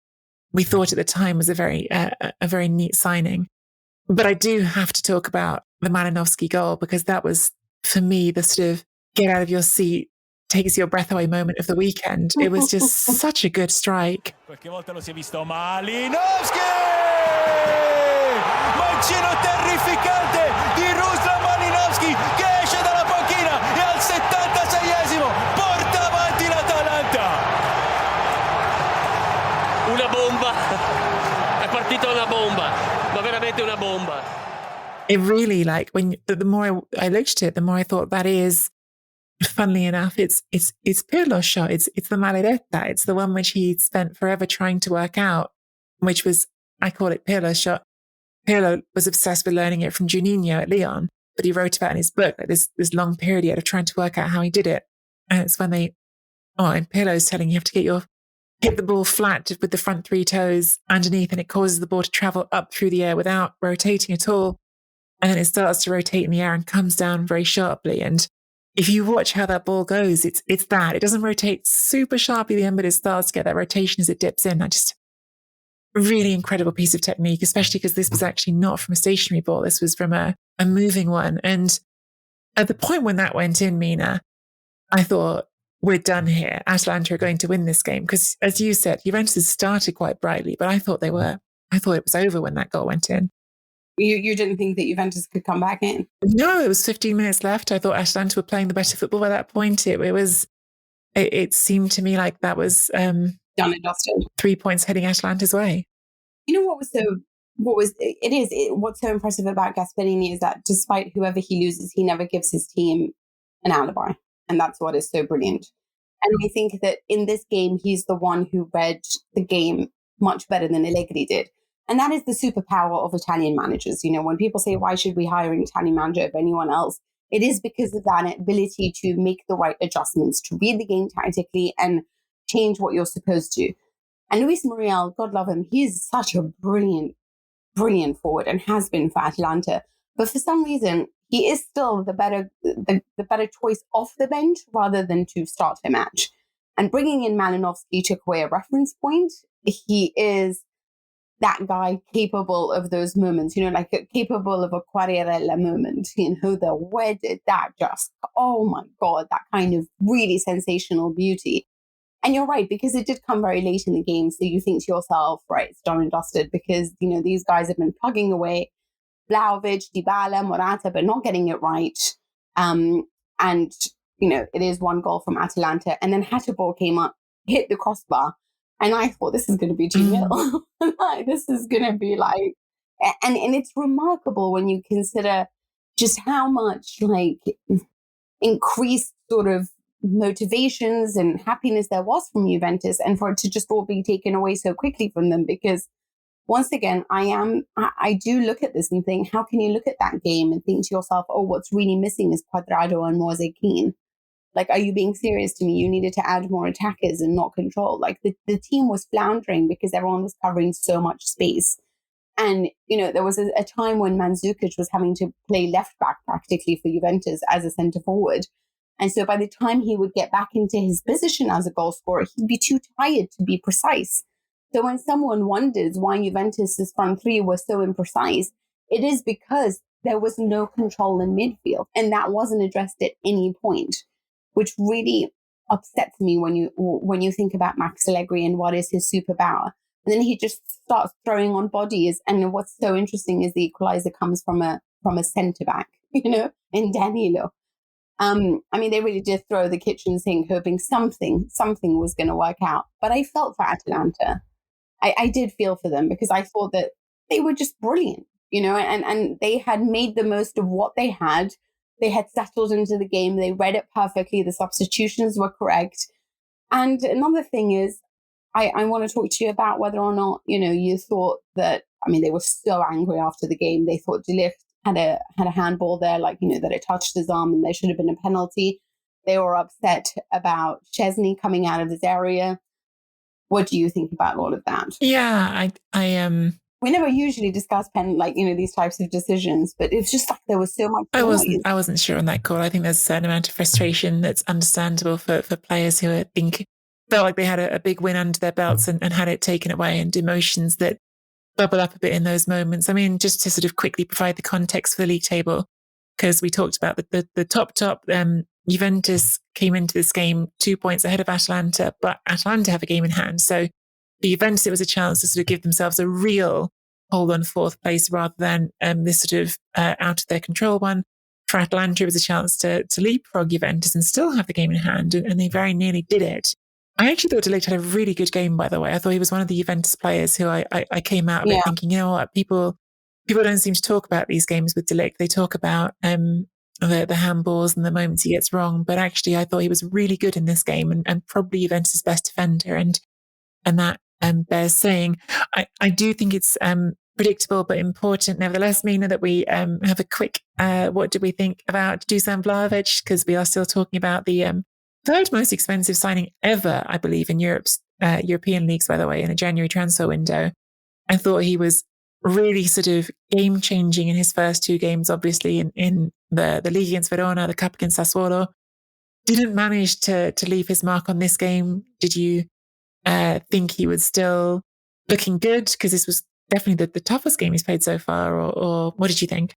Speaker 7: thought at the time was a very neat signing. But I do have to talk about the Malinovskyi goal, because that was, for me, the sort of get out of your seat, takes your breath away moment of the weekend. It was just such a good strike.
Speaker 5: Qualche volta lo si è visto Malinovskyi! Mancino terrificante di Ruslan Malinovskyi che esce dalla panchina e al 76esimo porta avanti l'Atalanta.
Speaker 10: Una bomba. È partita una bomba, ma veramente una bomba.
Speaker 7: It really, like, when the more I looked at it, the more I thought that is, funnily enough, it's Pirlo's shot. It's the maledetta. It's the one which he spent forever trying to work out, which was, I call it Pirlo's shot. Pirlo was obsessed with learning it from Juninho at Lyon, but he wrote about it in his book, like this long period he had of trying to work out how he did it. And it's when and Pirlo's telling you have to hit the ball flat with the front 3 toes underneath, and it causes the ball to travel up through the air without rotating at all. and then it starts to rotate in the air and comes down very sharply. And if you watch how that ball goes, it's that. It doesn't rotate super sharply at the end, but it starts to get that rotation as it dips in. Really incredible piece of technique, especially because this was actually not from a stationary ball. This was from a moving one. And at the point when that went in, Mina, I thought, we're done here. Atalanta are going to win this game. Because as you said, Juventus had started quite brightly, but I thought it was over when that goal went in.
Speaker 8: You didn't think that Juventus could come back in?
Speaker 7: No, it was 15 minutes left. I thought Atalanta were playing the better football by that point. It seemed to me like that was
Speaker 8: done and dusted.
Speaker 7: 3 points heading Atalanta's way.
Speaker 8: You know what's so impressive about Gasperini is that despite whoever he loses, he never gives his team an alibi. And that's what is so brilliant. And I think that in this game, he's the one who read the game much better than Allegri did. And that is the superpower of Italian managers. You know, when people say, why should we hire an Italian manager over anyone else? It is because of that ability to make the right adjustments, to read the game tactically and change what you're supposed to. And Luis Muriel, God love him, he's such a brilliant forward and has been for Atalanta. But for some reason, he is still the better choice off the bench rather than to start a match. And bringing in Malinovskyi took away a reference point. He is that guy capable of those moments, you know, like capable of a Quagliarella moment, you know, where did that just, oh my God, that kind of really sensational beauty. And you're right, because it did come very late in the game. So you think to yourself, right, it's done and dusted because, you know, these guys have been plugging away. Vlahovic, Dybala, Morata, but not getting it right. And, you know, it is one goal from Atalanta. And then Hatterball came up, hit the crossbar. And I thought, this is going to be 2-0. Like, this is going to be like... And it's remarkable when you consider just how much, like, increased sort of motivations and happiness there was from Juventus, and for it to just all be taken away so quickly from them. Because once again, I do look at this and think, how can you look at that game and think to yourself, oh, what's really missing is Cuadrado and Moise Kean? Like, are you being serious to me? You needed to add more attackers and not control. Like, the team was floundering because everyone was covering so much space. And, you know, there was a time when Mandzukic was having to play left back practically for Juventus as a centre forward. And so by the time he would get back into his position as a goal scorer, he'd be too tired to be precise. So when someone wonders why Juventus's front three was so imprecise, it is because there was no control in midfield. And that wasn't addressed at any point, which really upsets me when you think about Max Allegri and what is his superpower. And then he just starts throwing on bodies. And what's so interesting is the equalizer comes from a centre back, you know, in Danilo. I mean, they really did throw the kitchen sink, hoping something was going to work out. But I felt for Atalanta. I did feel for them because I thought that they were just brilliant, you know, and they had made the most of what they had. They had settled into the game. They read it perfectly. The substitutions were correct. And another thing is, I want to talk to you about whether or not, you know, you thought that, I mean, they were so angry after the game. They thought De Ligt had a handball there, like, you know, that it touched his arm and there should have been a penalty. They were upset about Szczesny coming out of his area. What do you think about all of that?
Speaker 7: Yeah, I
Speaker 8: we never usually discuss these types of decisions, but it's just like there was so much.
Speaker 7: I wasn't sure on that call. I think there's a certain amount of frustration that's understandable for players who felt like they had a big win under their belts and had it taken away, and emotions that bubble up a bit in those moments. I mean, just to sort of quickly provide the context for the league table, because we talked about the top, Juventus came into this game 2 points ahead of Atalanta, but Atalanta have a game in hand. So for Juventus, it was a chance to sort of give themselves a real hold on fourth place rather than this sort of out of their control one. For Atalanta, it was a chance to leapfrog Juventus and still have the game in hand, and they very nearly did it. I actually thought De Ligt had a really good game, by the way. I thought he was one of the Juventus players who I came out of it thinking, you know what, people don't seem to talk about these games with De Ligt. They talk about the handballs and the moments he gets wrong, but actually I thought he was really good in this game and probably Juventus' best defender, and that bears saying. I do think it's predictable but important, nevertheless, Mina, that we have a quick what do we think about Dusan Vlahovic, because we are still talking about the third most expensive signing ever, I believe, in Europe's European leagues, by the way, in a January transfer window. I thought he was really sort of game changing in his first two games, obviously in the league against Verona, the cup against Sassuolo. Didn't manage to leave his mark on this game. Did you think he was still looking good? Because this was definitely the toughest game he's played so far, or what did you think?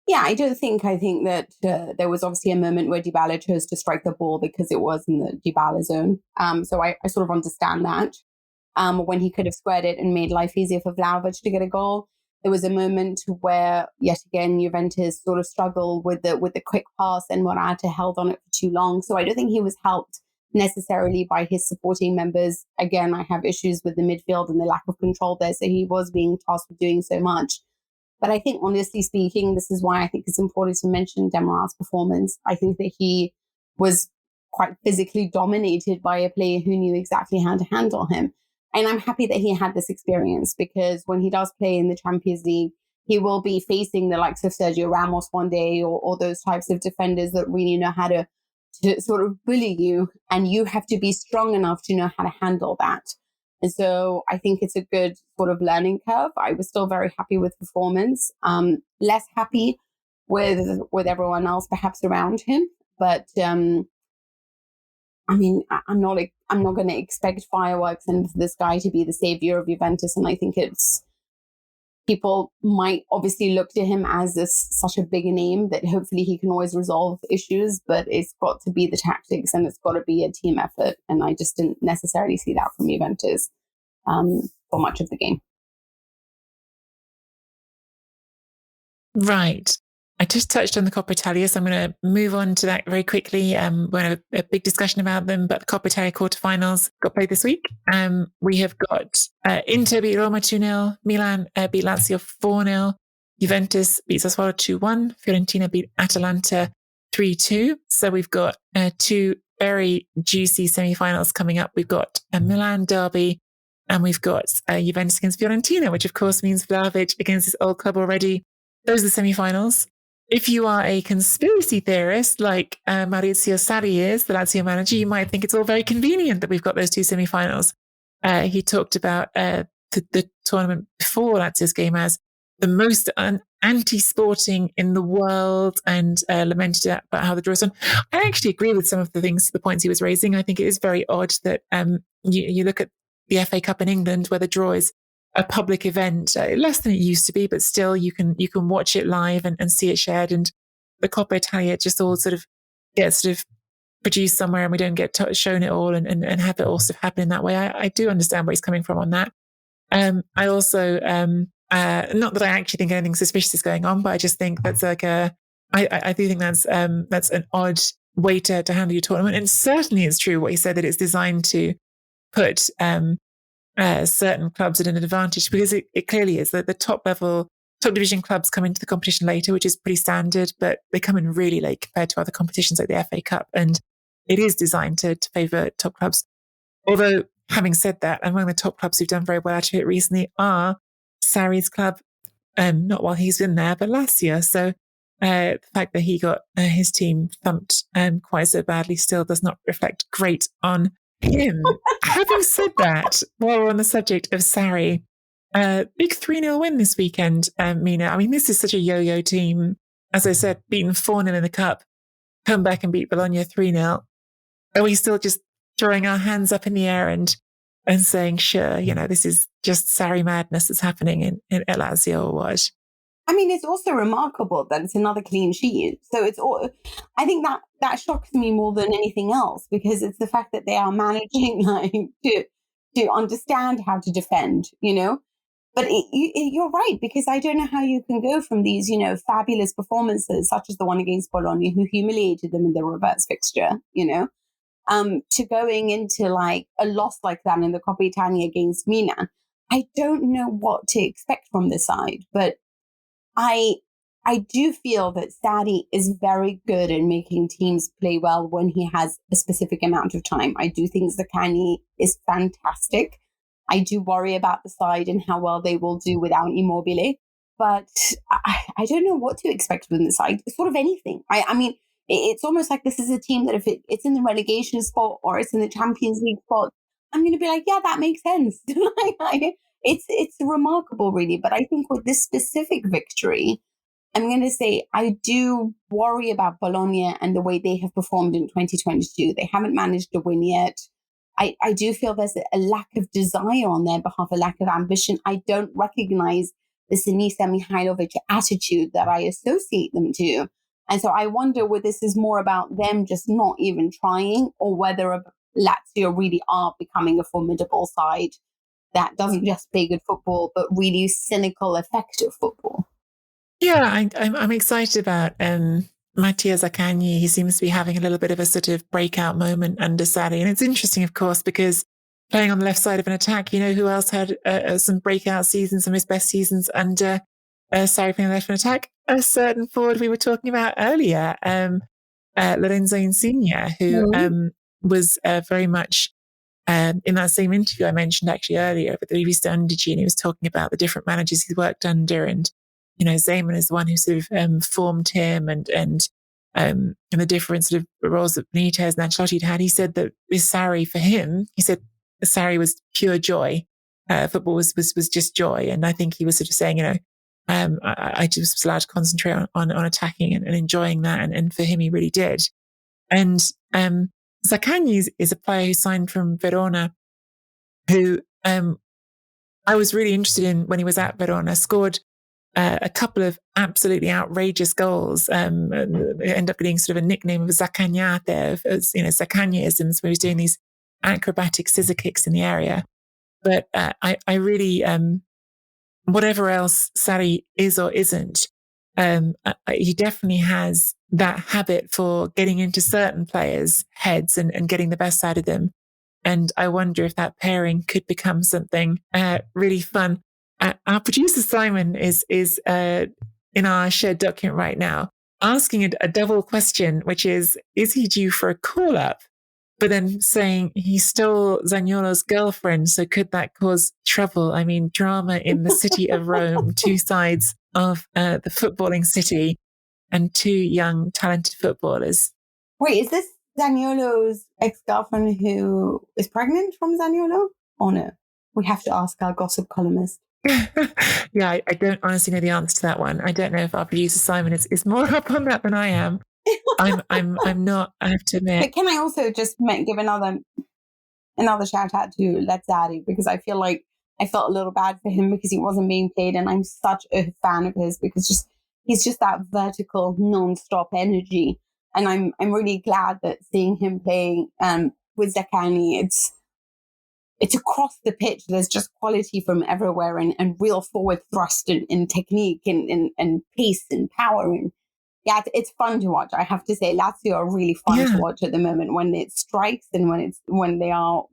Speaker 8: Yeah, I think that there was obviously a moment where Dybala chose to strike the ball because it was in the Dybala zone. So I sort of understand that. When he could have squared it and made life easier for Vlahovic to get a goal. There was a moment where, yet again, Juventus sort of struggled with the quick pass and Morata held on it for too long. So I don't think he was helped necessarily by his supporting members. Again, I have issues with the midfield and the lack of control there. So he was being tasked with doing so much. But I think, honestly speaking, this is why I think it's important to mention Demiral's performance. I think that he was quite physically dominated by a player who knew exactly how to handle him. And I'm happy that he had this experience, because when he does play in the Champions League, he will be facing the likes of Sergio Ramos one day, or those types of defenders that really know how to sort of bully you. And you have to be strong enough to know how to handle that. And so I think it's a good sort of learning curve. I was still very happy with performance, less happy with everyone else perhaps around him. But I mean, I'm not going to expect fireworks and for this guy to be the savior of Juventus. And I think people might obviously look to him as such a big name that hopefully he can always resolve issues, but it's got to be the tactics and it's got to be a team effort. And I just didn't necessarily see that from Juventus for much of the game.
Speaker 7: Right. I just touched on the Coppa Italia, so I'm going to move on to that very quickly. We're going to have a big discussion about them, but the Coppa Italia quarterfinals got played this week. We have got Inter beat Roma 2-0, Milan beat Lazio 4-0, Juventus beat Sassuolo 2-1, Fiorentina beat Atalanta 3-2. So we've got two very juicy semi-finals coming up. We've got a Milan derby, and we've got Juventus against Fiorentina, which of course means Vlahovic against his old club already. Those are the semi-finals. If you are a conspiracy theorist like Maurizio Sarri is, the Lazio manager, you might think it's all very convenient that we've got those two semi-finals. He talked about the tournament before Lazio's game as the most anti-sporting in the world, and lamented about how the draw is on. I actually agree with some of the points he was raising. I think it is very odd that you look at the FA Cup in England, where the draw is a public event, less than it used to be, but still you can watch it live and see it shared. And the Coppa Italia just all sort of gets produced somewhere, and we don't get shown it all and have it all sort of happen in that way. I do understand where he's coming from on that. I also, not that I actually think anything suspicious is going on, but I just think that's like I do think that's an odd way to handle your tournament. And certainly it's true what he said, that it's designed to put certain clubs at an advantage, because it clearly is that the top division clubs come into the competition later, which is pretty standard, but they come in really late compared to other competitions like the FA Cup, and it is designed to favour top clubs. Although, having said that, among the top clubs who've done very well out of it recently are Sarri's club, not while he's been there, but last year. So the fact that he got his team thumped quite so badly still does not reflect great on him. Having said that, while we're on the subject of Sarri, big 3-0 win this weekend, Mina. I mean, this is such a yo-yo team. As I said, beaten 4-0 in the cup, come back and beat Bologna 3-0. Are we still just throwing our hands up in the air and saying, sure, this is just Sarri madness that's happening in Lazio, or what?
Speaker 8: I mean, it's also remarkable that it's another clean sheet. So I think that shocks me more than anything else, because it's the fact that they are managing to understand how to defend, But you're right, because I don't know how you can go from these, fabulous performances, such as the one against Bologna, who humiliated them in the reverse fixture, to going into like a loss like that in the Coppa Italia against Milan. I don't know what to expect from this side, but I do feel that Sarri is very good at making teams play well when he has a specific amount of time. I do think Zaccagni is fantastic. I do worry about the side and how well they will do without Immobile, but I don't know what to expect from the side. Sort of anything. I mean, it's almost like this is a team that if it's in the relegation spot or it's in the Champions League spot, I'm going to be like, yeah, that makes sense. it's remarkable, really. But I think with this specific victory, I'm going to say I do worry about Bologna and the way they have performed in 2022. They haven't managed to win yet. I do feel there's a lack of desire on their behalf, a lack of ambition. I don't recognize the Sinisa Mihailovic attitude that I associate them to. And so I wonder whether this is more about them just not even trying, or whether Lazio really are becoming a formidable side that doesn't just play good football, but really cynical, effective football.
Speaker 7: Yeah, I'm excited about Mattia Zaccagni. He seems to be having a little bit of a sort of breakout moment under Sarri. And it's interesting, of course, because playing on the left side of an attack, you know who else had some breakout seasons, some of his best seasons under Sarri playing on the left of an attack? A certain forward we were talking about earlier, Lorenzo Insigne, who was very much in that same interview I mentioned actually earlier with the Rivista Undici, and he was talking about the different managers he's worked under, and you know, Zeman is the one who sort of formed him, and the different sort of roles that Benitez and Ancelotti had. He said that with Sarri, for him, he said Sarri was pure joy. Football was just joy, and I think he was sort of saying, you know, I just was allowed to concentrate on attacking and enjoying that, and for him, he really did. And Zaccagni is a player who signed from Verona, who I was really interested in when he was at Verona. Scored a couple of absolutely outrageous goals. End up getting sort of a nickname of Zaccagnate, you know, Zaccagnisms, where he was doing these acrobatic scissor kicks in the area. But I really, whatever else Sarri is or isn't, he definitely has that habit for getting into certain players' heads and getting the best out of them. And I wonder if that pairing could become something really fun. Our producer Simon is in our shared document right now, asking a double question, which is he due for a call-up? But then saying he stole Zaniolo's girlfriend, so could that cause trouble? I mean, drama in the city of Rome, two sides of the footballing city, and two young, talented footballers.
Speaker 8: Wait, is this Zaniolo's ex-girlfriend who is pregnant from Zaniolo? Or no? We have to ask our gossip columnist.
Speaker 7: Yeah, I don't honestly know the answer to that one. I don't know if our producer Simon is more up on that than I am. I'm not, I have to admit.
Speaker 8: But can I also just give another shout out to Lazzari, because I feel like I felt a little bad for him because he wasn't being paid, and I'm such a fan of his because he's just that vertical, non-stop energy, and I'm really glad that seeing him playing with Zaccagni, it's across the pitch. There's just quality from everywhere, and real forward thrust and technique and pace and power. And yeah, it's fun to watch. I have to say, Lazio are really fun to watch at the moment when it strikes, and when they are.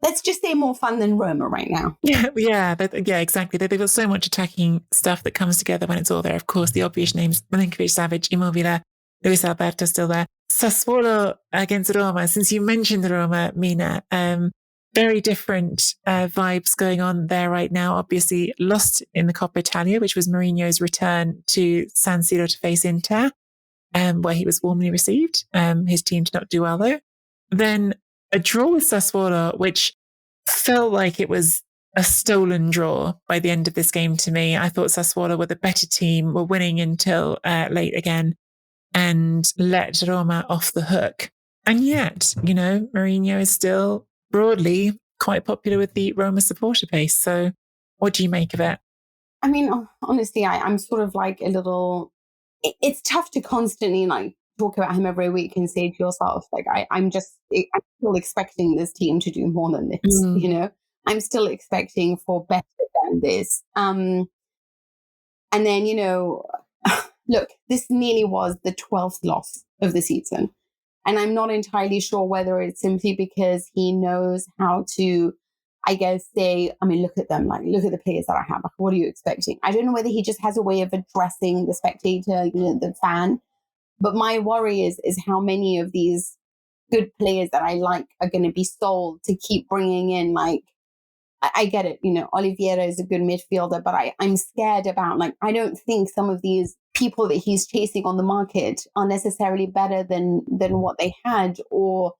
Speaker 8: Let's just say more fun than Roma right now.
Speaker 7: Yeah, exactly. They've got so much attacking stuff that comes together when it's all there. Of course, the obvious names: Milinkovic, Savic, Immobile, Luis Alberto still there. Sassuolo against Roma. Since you mentioned Roma, Mina, very different vibes going on there right now. Obviously lost in the Coppa Italia, which was Mourinho's return to San Siro to face Inter, where he was warmly received. His team did not do well though. Then a draw with Sassuolo, which felt like it was a stolen draw by the end of this game to me. I thought Sassuolo were the better team, were winning until late again, and let Roma off the hook. And yet, you know, Mourinho is still broadly quite popular with the Roma supporter base. So what do you make of it?
Speaker 8: I mean, honestly, I'm sort of like a little... It's tough to constantly like talk about him every week and say to yourself, like, I'm still expecting this team to do more than this, you know? I'm still expecting for better than this. And then, you know... Look, this nearly was the 12th loss of the season. And I'm not entirely sure whether it's simply because he knows how to, I guess, say, I mean, look at them, like, look at the players that I have. Like, what are you expecting? I don't know whether he just has a way of addressing the spectator, you know, the fan. But my worry is how many of these good players that I like are going to be sold to keep bringing in, like, I get it, you know, Oliveira is a good midfielder, but I'm scared about, like, I don't think some of these people that he's chasing on the market are necessarily better than what they had, or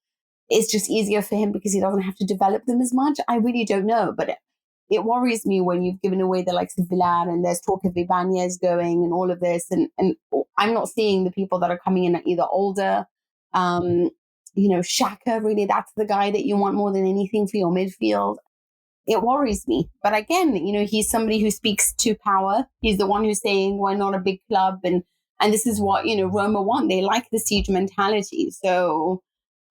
Speaker 8: it's just easier for him because he doesn't have to develop them as much. I really don't know. But it worries me when you've given away the likes of Milan and there's talk of Ibanez going and all of this. And I'm not seeing the people that are coming in either older. Xhaka, really, that's the guy that you want more than anything for your midfield. It worries me. But again, he's somebody who speaks to power. He's the one who's saying we're not a big club. And this is what, Roma want. They like the siege mentality. So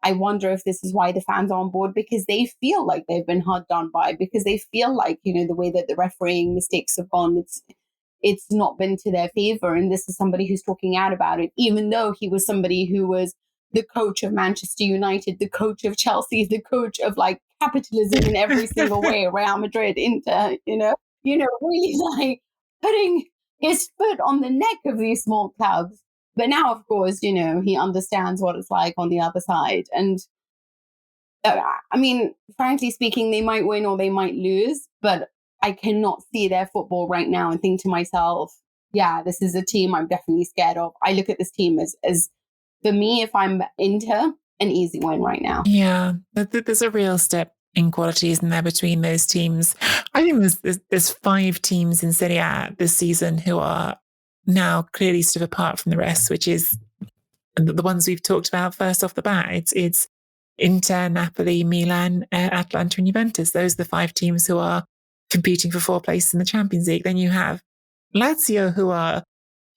Speaker 8: I wonder if this is why the fans are on board, because they feel like they've been hard done by, because they feel like, the way that the refereeing mistakes have gone, it's not been to their favor. And this is somebody who's talking out about it, even though he was somebody who was the coach of Manchester United, the coach of Chelsea, the coach of like capitalism in every single way, Real Madrid, Inter, really like putting his foot on the neck of these small clubs. But now, of course, he understands what it's like on the other side. And frankly speaking, they might win or they might lose, but I cannot see their football right now and think to myself, yeah, this is a team I'm definitely scared of. I look at this team as for me, if I'm Inter, an easy win right now.
Speaker 7: Yeah, there's a real step in quality, isn't there, between those teams? I think there's 5 teams in Serie A this season who are now clearly stood apart from the rest, which is the ones we've talked about first off the bat. It's Inter, Napoli, Milan, Atalanta and Juventus. Those are the 5 teams who are competing for 4th place in the Champions League. Then you have Lazio, who are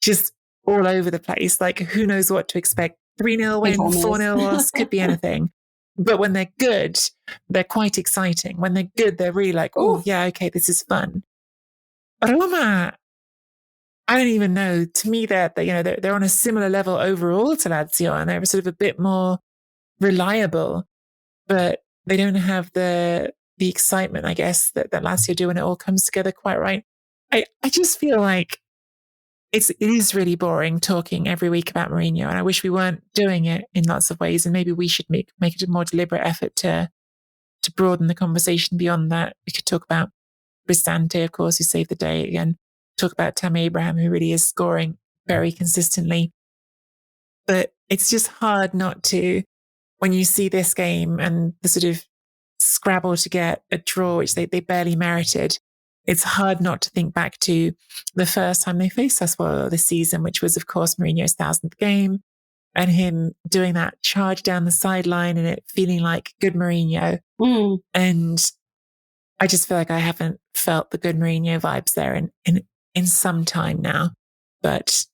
Speaker 7: just all over the place. Like, who knows what to expect? 3-0 win, 4-0 loss, could be anything. But when they're good, they're quite exciting. When they're good, they're really like, oh, yeah, okay, this is fun. Roma, I don't even know. To me, they're on a similar level overall to Lazio, and they're sort of a bit more reliable, but they don't have the excitement, I guess, that Lazio do when it all comes together quite right. I just feel like it is really boring talking every week about Mourinho, and I wish we weren't doing it in lots of ways. And maybe we should make it a more deliberate effort to broaden the conversation beyond that. We could talk about Cristante, of course, who saved the day again. Talk about Tammy Abraham, who really is scoring very consistently. But it's just hard not to, when you see this game and the sort of scrabble to get a draw, which they barely merited, it's hard not to think back to the first time they faced Sassuolo this season, which was, of course, Mourinho's 1000th game, and him doing that charge down the sideline and it feeling like good Mourinho. And I just feel like I haven't felt the good Mourinho vibes there in some time now. But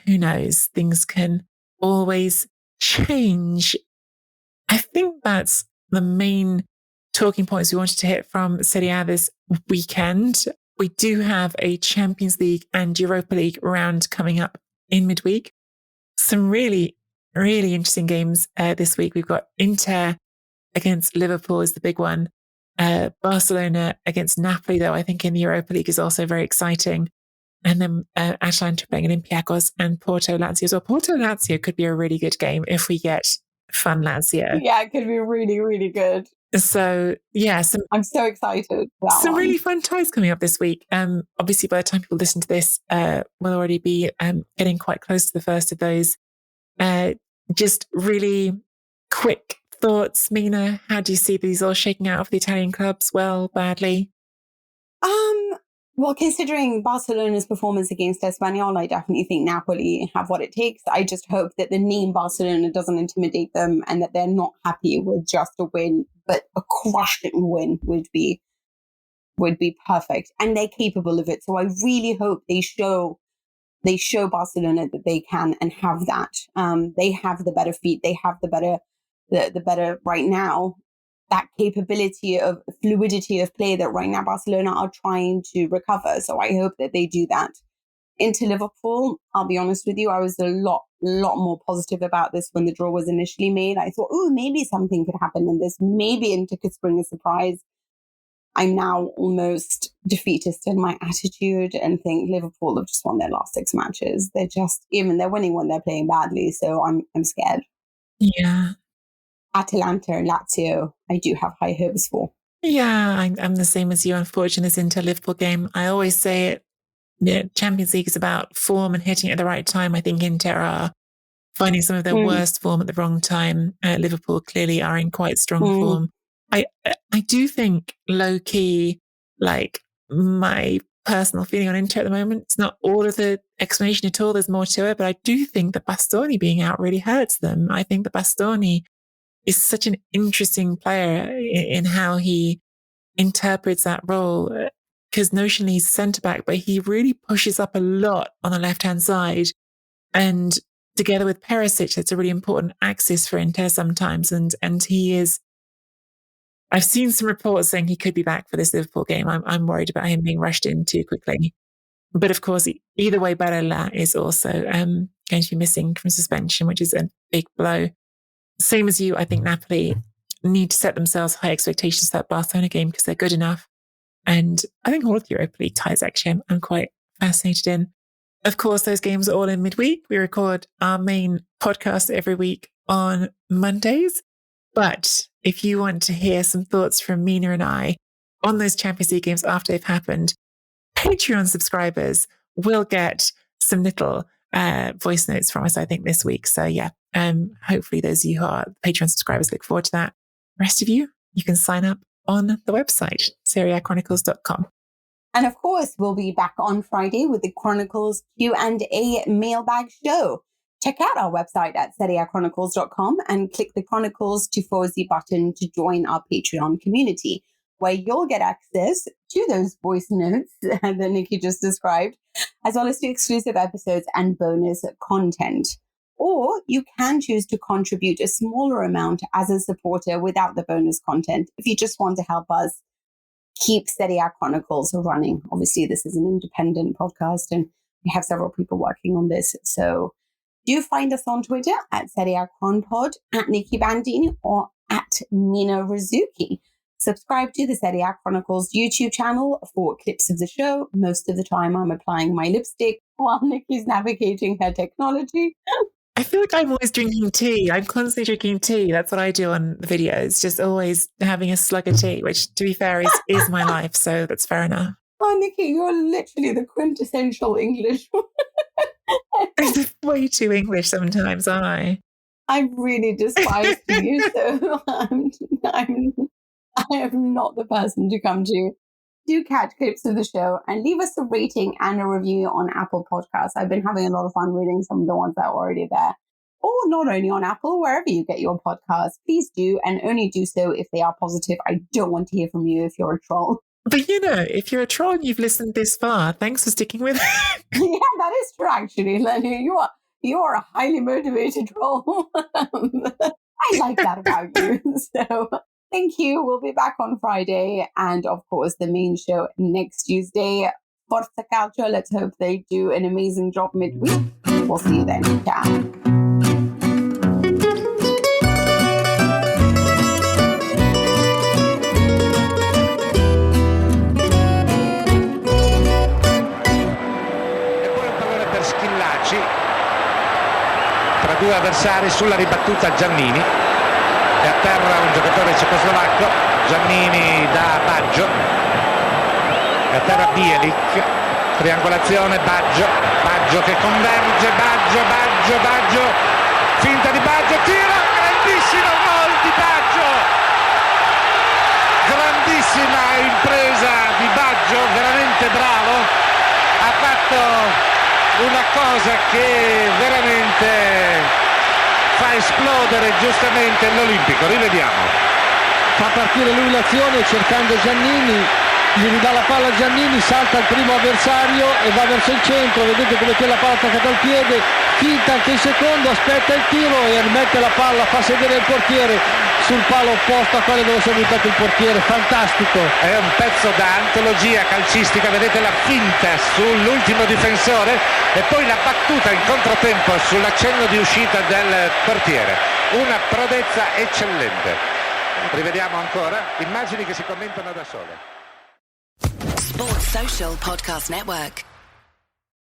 Speaker 7: who knows? Things can always change. I think that's the main talking points we wanted to hit from Serie A this weekend. We do have a Champions League and Europa League round coming up in midweek. Some really, really interesting games this week. We've got Inter against Liverpool is the big one. Barcelona against Napoli, though, I think in the Europa League is also very exciting. And then Atalanta playing Olympiacos and Porto Lazio as well. Porto Lazio could be a really good game if we get fun Lazio.
Speaker 8: Yeah, it could be really, really good.
Speaker 7: So, yeah.
Speaker 8: I'm so excited.
Speaker 7: Some really fun ties coming up this week. Obviously, by the time people listen to this, we'll already be getting quite close to the first of those. Just really quick thoughts, Mina. How do you see these all shaking out for the Italian clubs? Well, badly?
Speaker 8: Well, considering Barcelona's performance against Espanyol, I definitely think Napoli have what it takes. I just hope that the name Barcelona doesn't intimidate them and that they're not happy with just a win, but a crushing win would be perfect. And they're capable of it. So I really hope they show Barcelona that they can and have that. They have the better feet. They have the better right now. That capability of fluidity of play that right now Barcelona are trying to recover. So I hope that they do that. Into Liverpool, I'll be honest with you, I was a lot more positive about this when the draw was initially made. I thought, maybe something could happen in this. Maybe Inter could bring a surprise. I'm now almost defeatist in my attitude and think Liverpool have just won their last 6 matches. They're winning when they're playing badly. So I'm scared.
Speaker 7: Yeah.
Speaker 8: Atalanta and Lazio, I do have high hopes for.
Speaker 7: Yeah, I'm the same as you, unfortunately, this Inter-Liverpool game. I always say it, Champions League is about form and hitting it at the right time. I think Inter are finding some of their worst form at the wrong time. Liverpool clearly are in quite strong form. I do think, low-key, like my personal feeling on Inter at the moment. It's not all of the explanation at all. There's more to it, but I do think that Bastoni being out really hurts them. I think that Bastoni is such an interesting player in how he interprets that role, because notionally he's centre back, but he really pushes up a lot on the left-hand side. And together with Perisic, that's a really important axis for Inter sometimes. And he is, I've seen some reports saying he could be back for this Liverpool game. I'm worried about him being rushed in too quickly. But of course, either way, Barella is also going to be missing from suspension, which is a big blow. Same as you, I think Napoli need to set themselves high expectations for that Barcelona game because they're good enough. And I think all of the Europa League ties, actually, I'm quite fascinated in. Of course, those games are all in midweek. We record our main podcast every week on Mondays. But if you want to hear some thoughts from Mina and I on those Champions League games after they've happened, Patreon subscribers will get some little voice notes from us, I think, this week. So yeah, hopefully those of you who are Patreon subscribers look forward to that. The rest of you can sign up on the website, SerieAChronicles.com.
Speaker 8: And of course, we'll be back on Friday with the Chronicles Q&A mailbag show. Check out our website at SerieAChronicles.com and click the Chronicles Tifosi button to join our Patreon community, where you'll get access to those voice notes that Nicky just described, as well as to exclusive episodes and bonus content. Or you can choose to contribute a smaller amount as a supporter without the bonus content if you just want to help us keep Serie A Chronicles running. Obviously, this is an independent podcast and we have several people working on this. So do find us on Twitter at Serie A Chronpod, at Nicky Bandini, or at Mina Rizuki. Subscribe to the Serie A Chronicles YouTube channel for clips of the show. Most of the time I'm applying my lipstick while Nicky's navigating her technology.
Speaker 7: I feel like I'm always drinking tea. I'm constantly drinking tea. That's what I do on the videos, just always having a slug of tea, which, to be fair, is my life. So that's fair enough.
Speaker 8: Oh, Nicky, you're literally the quintessential English.
Speaker 7: I'm way too English sometimes, aren't I?
Speaker 8: I really despise you, so I am not the person to come to. Do catch clips of the show and leave us a rating and a review on Apple Podcasts. I've been having a lot of fun reading some of the ones that are already there. Or not only on Apple, wherever you get your podcasts, please do, and only do so if they are positive. I don't want to hear from you if you're a troll.
Speaker 7: But you know, if you're a troll and you've listened this far, thanks for sticking with it.
Speaker 8: Yeah, that is true, actually, Lenny. You are a highly motivated troll. I like that about you. So thank you. We'll be back on Friday. And of course, the main show next Tuesday. Forza Calcio. Let's hope they do an amazing job midweek. We'll see you then. Ciao.
Speaker 9: Tra due avversari sulla ribattuta Giannini, e a terra un giocatore cecoslovacco. Giannini da Baggio, e a terra Bielik, triangolazione Baggio che converge, Baggio, finta di Baggio, tiro, grandissimo gol di Baggio, grandissima impresa di Baggio, veramente bravo, ha fatto una cosa che veramente fa esplodere giustamente l'Olimpico. Rivediamo.
Speaker 11: Fa partire lui l'azione cercando Giannini, gli ridà la palla a Giannini, salta il primo avversario e va verso il centro. Vedete come tiene la palla attaccata al piede, finta anche il secondo, aspetta il tiro e rimette la palla, fa sedere il portiere sul palo opposto a quello dove si è buttato il portiere. Fantastico,
Speaker 9: è un pezzo da antologia calcistica. Vedete la finta sull'ultimo difensore e poi la battuta in controtempo sull'accenno di uscita del portiere, una prodezza eccellente. Rivediamo ancora immagini che si commentano da sole.
Speaker 12: Sports Social Podcast Network.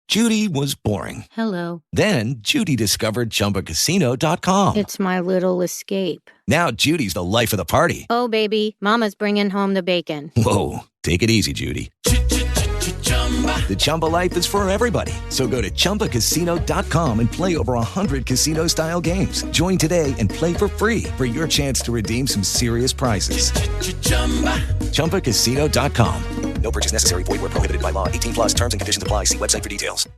Speaker 13: Judy was boring.
Speaker 14: Hello.
Speaker 13: Then Judy discovered ChumbaCasino.com.
Speaker 14: It's my little escape.
Speaker 13: Now Judy's the life of the party.
Speaker 14: Oh, baby, mama's bringing home the bacon.
Speaker 13: Whoa, take it easy, Judy. The Chumba life is for everybody. So go to ChumbaCasino.com and play over 100 casino-style games. Join today and play for free for your chance to redeem some serious prizes. ChumbaCasino.com. No purchase necessary. Void where prohibited by law. 18 plus terms and conditions apply. See website for details.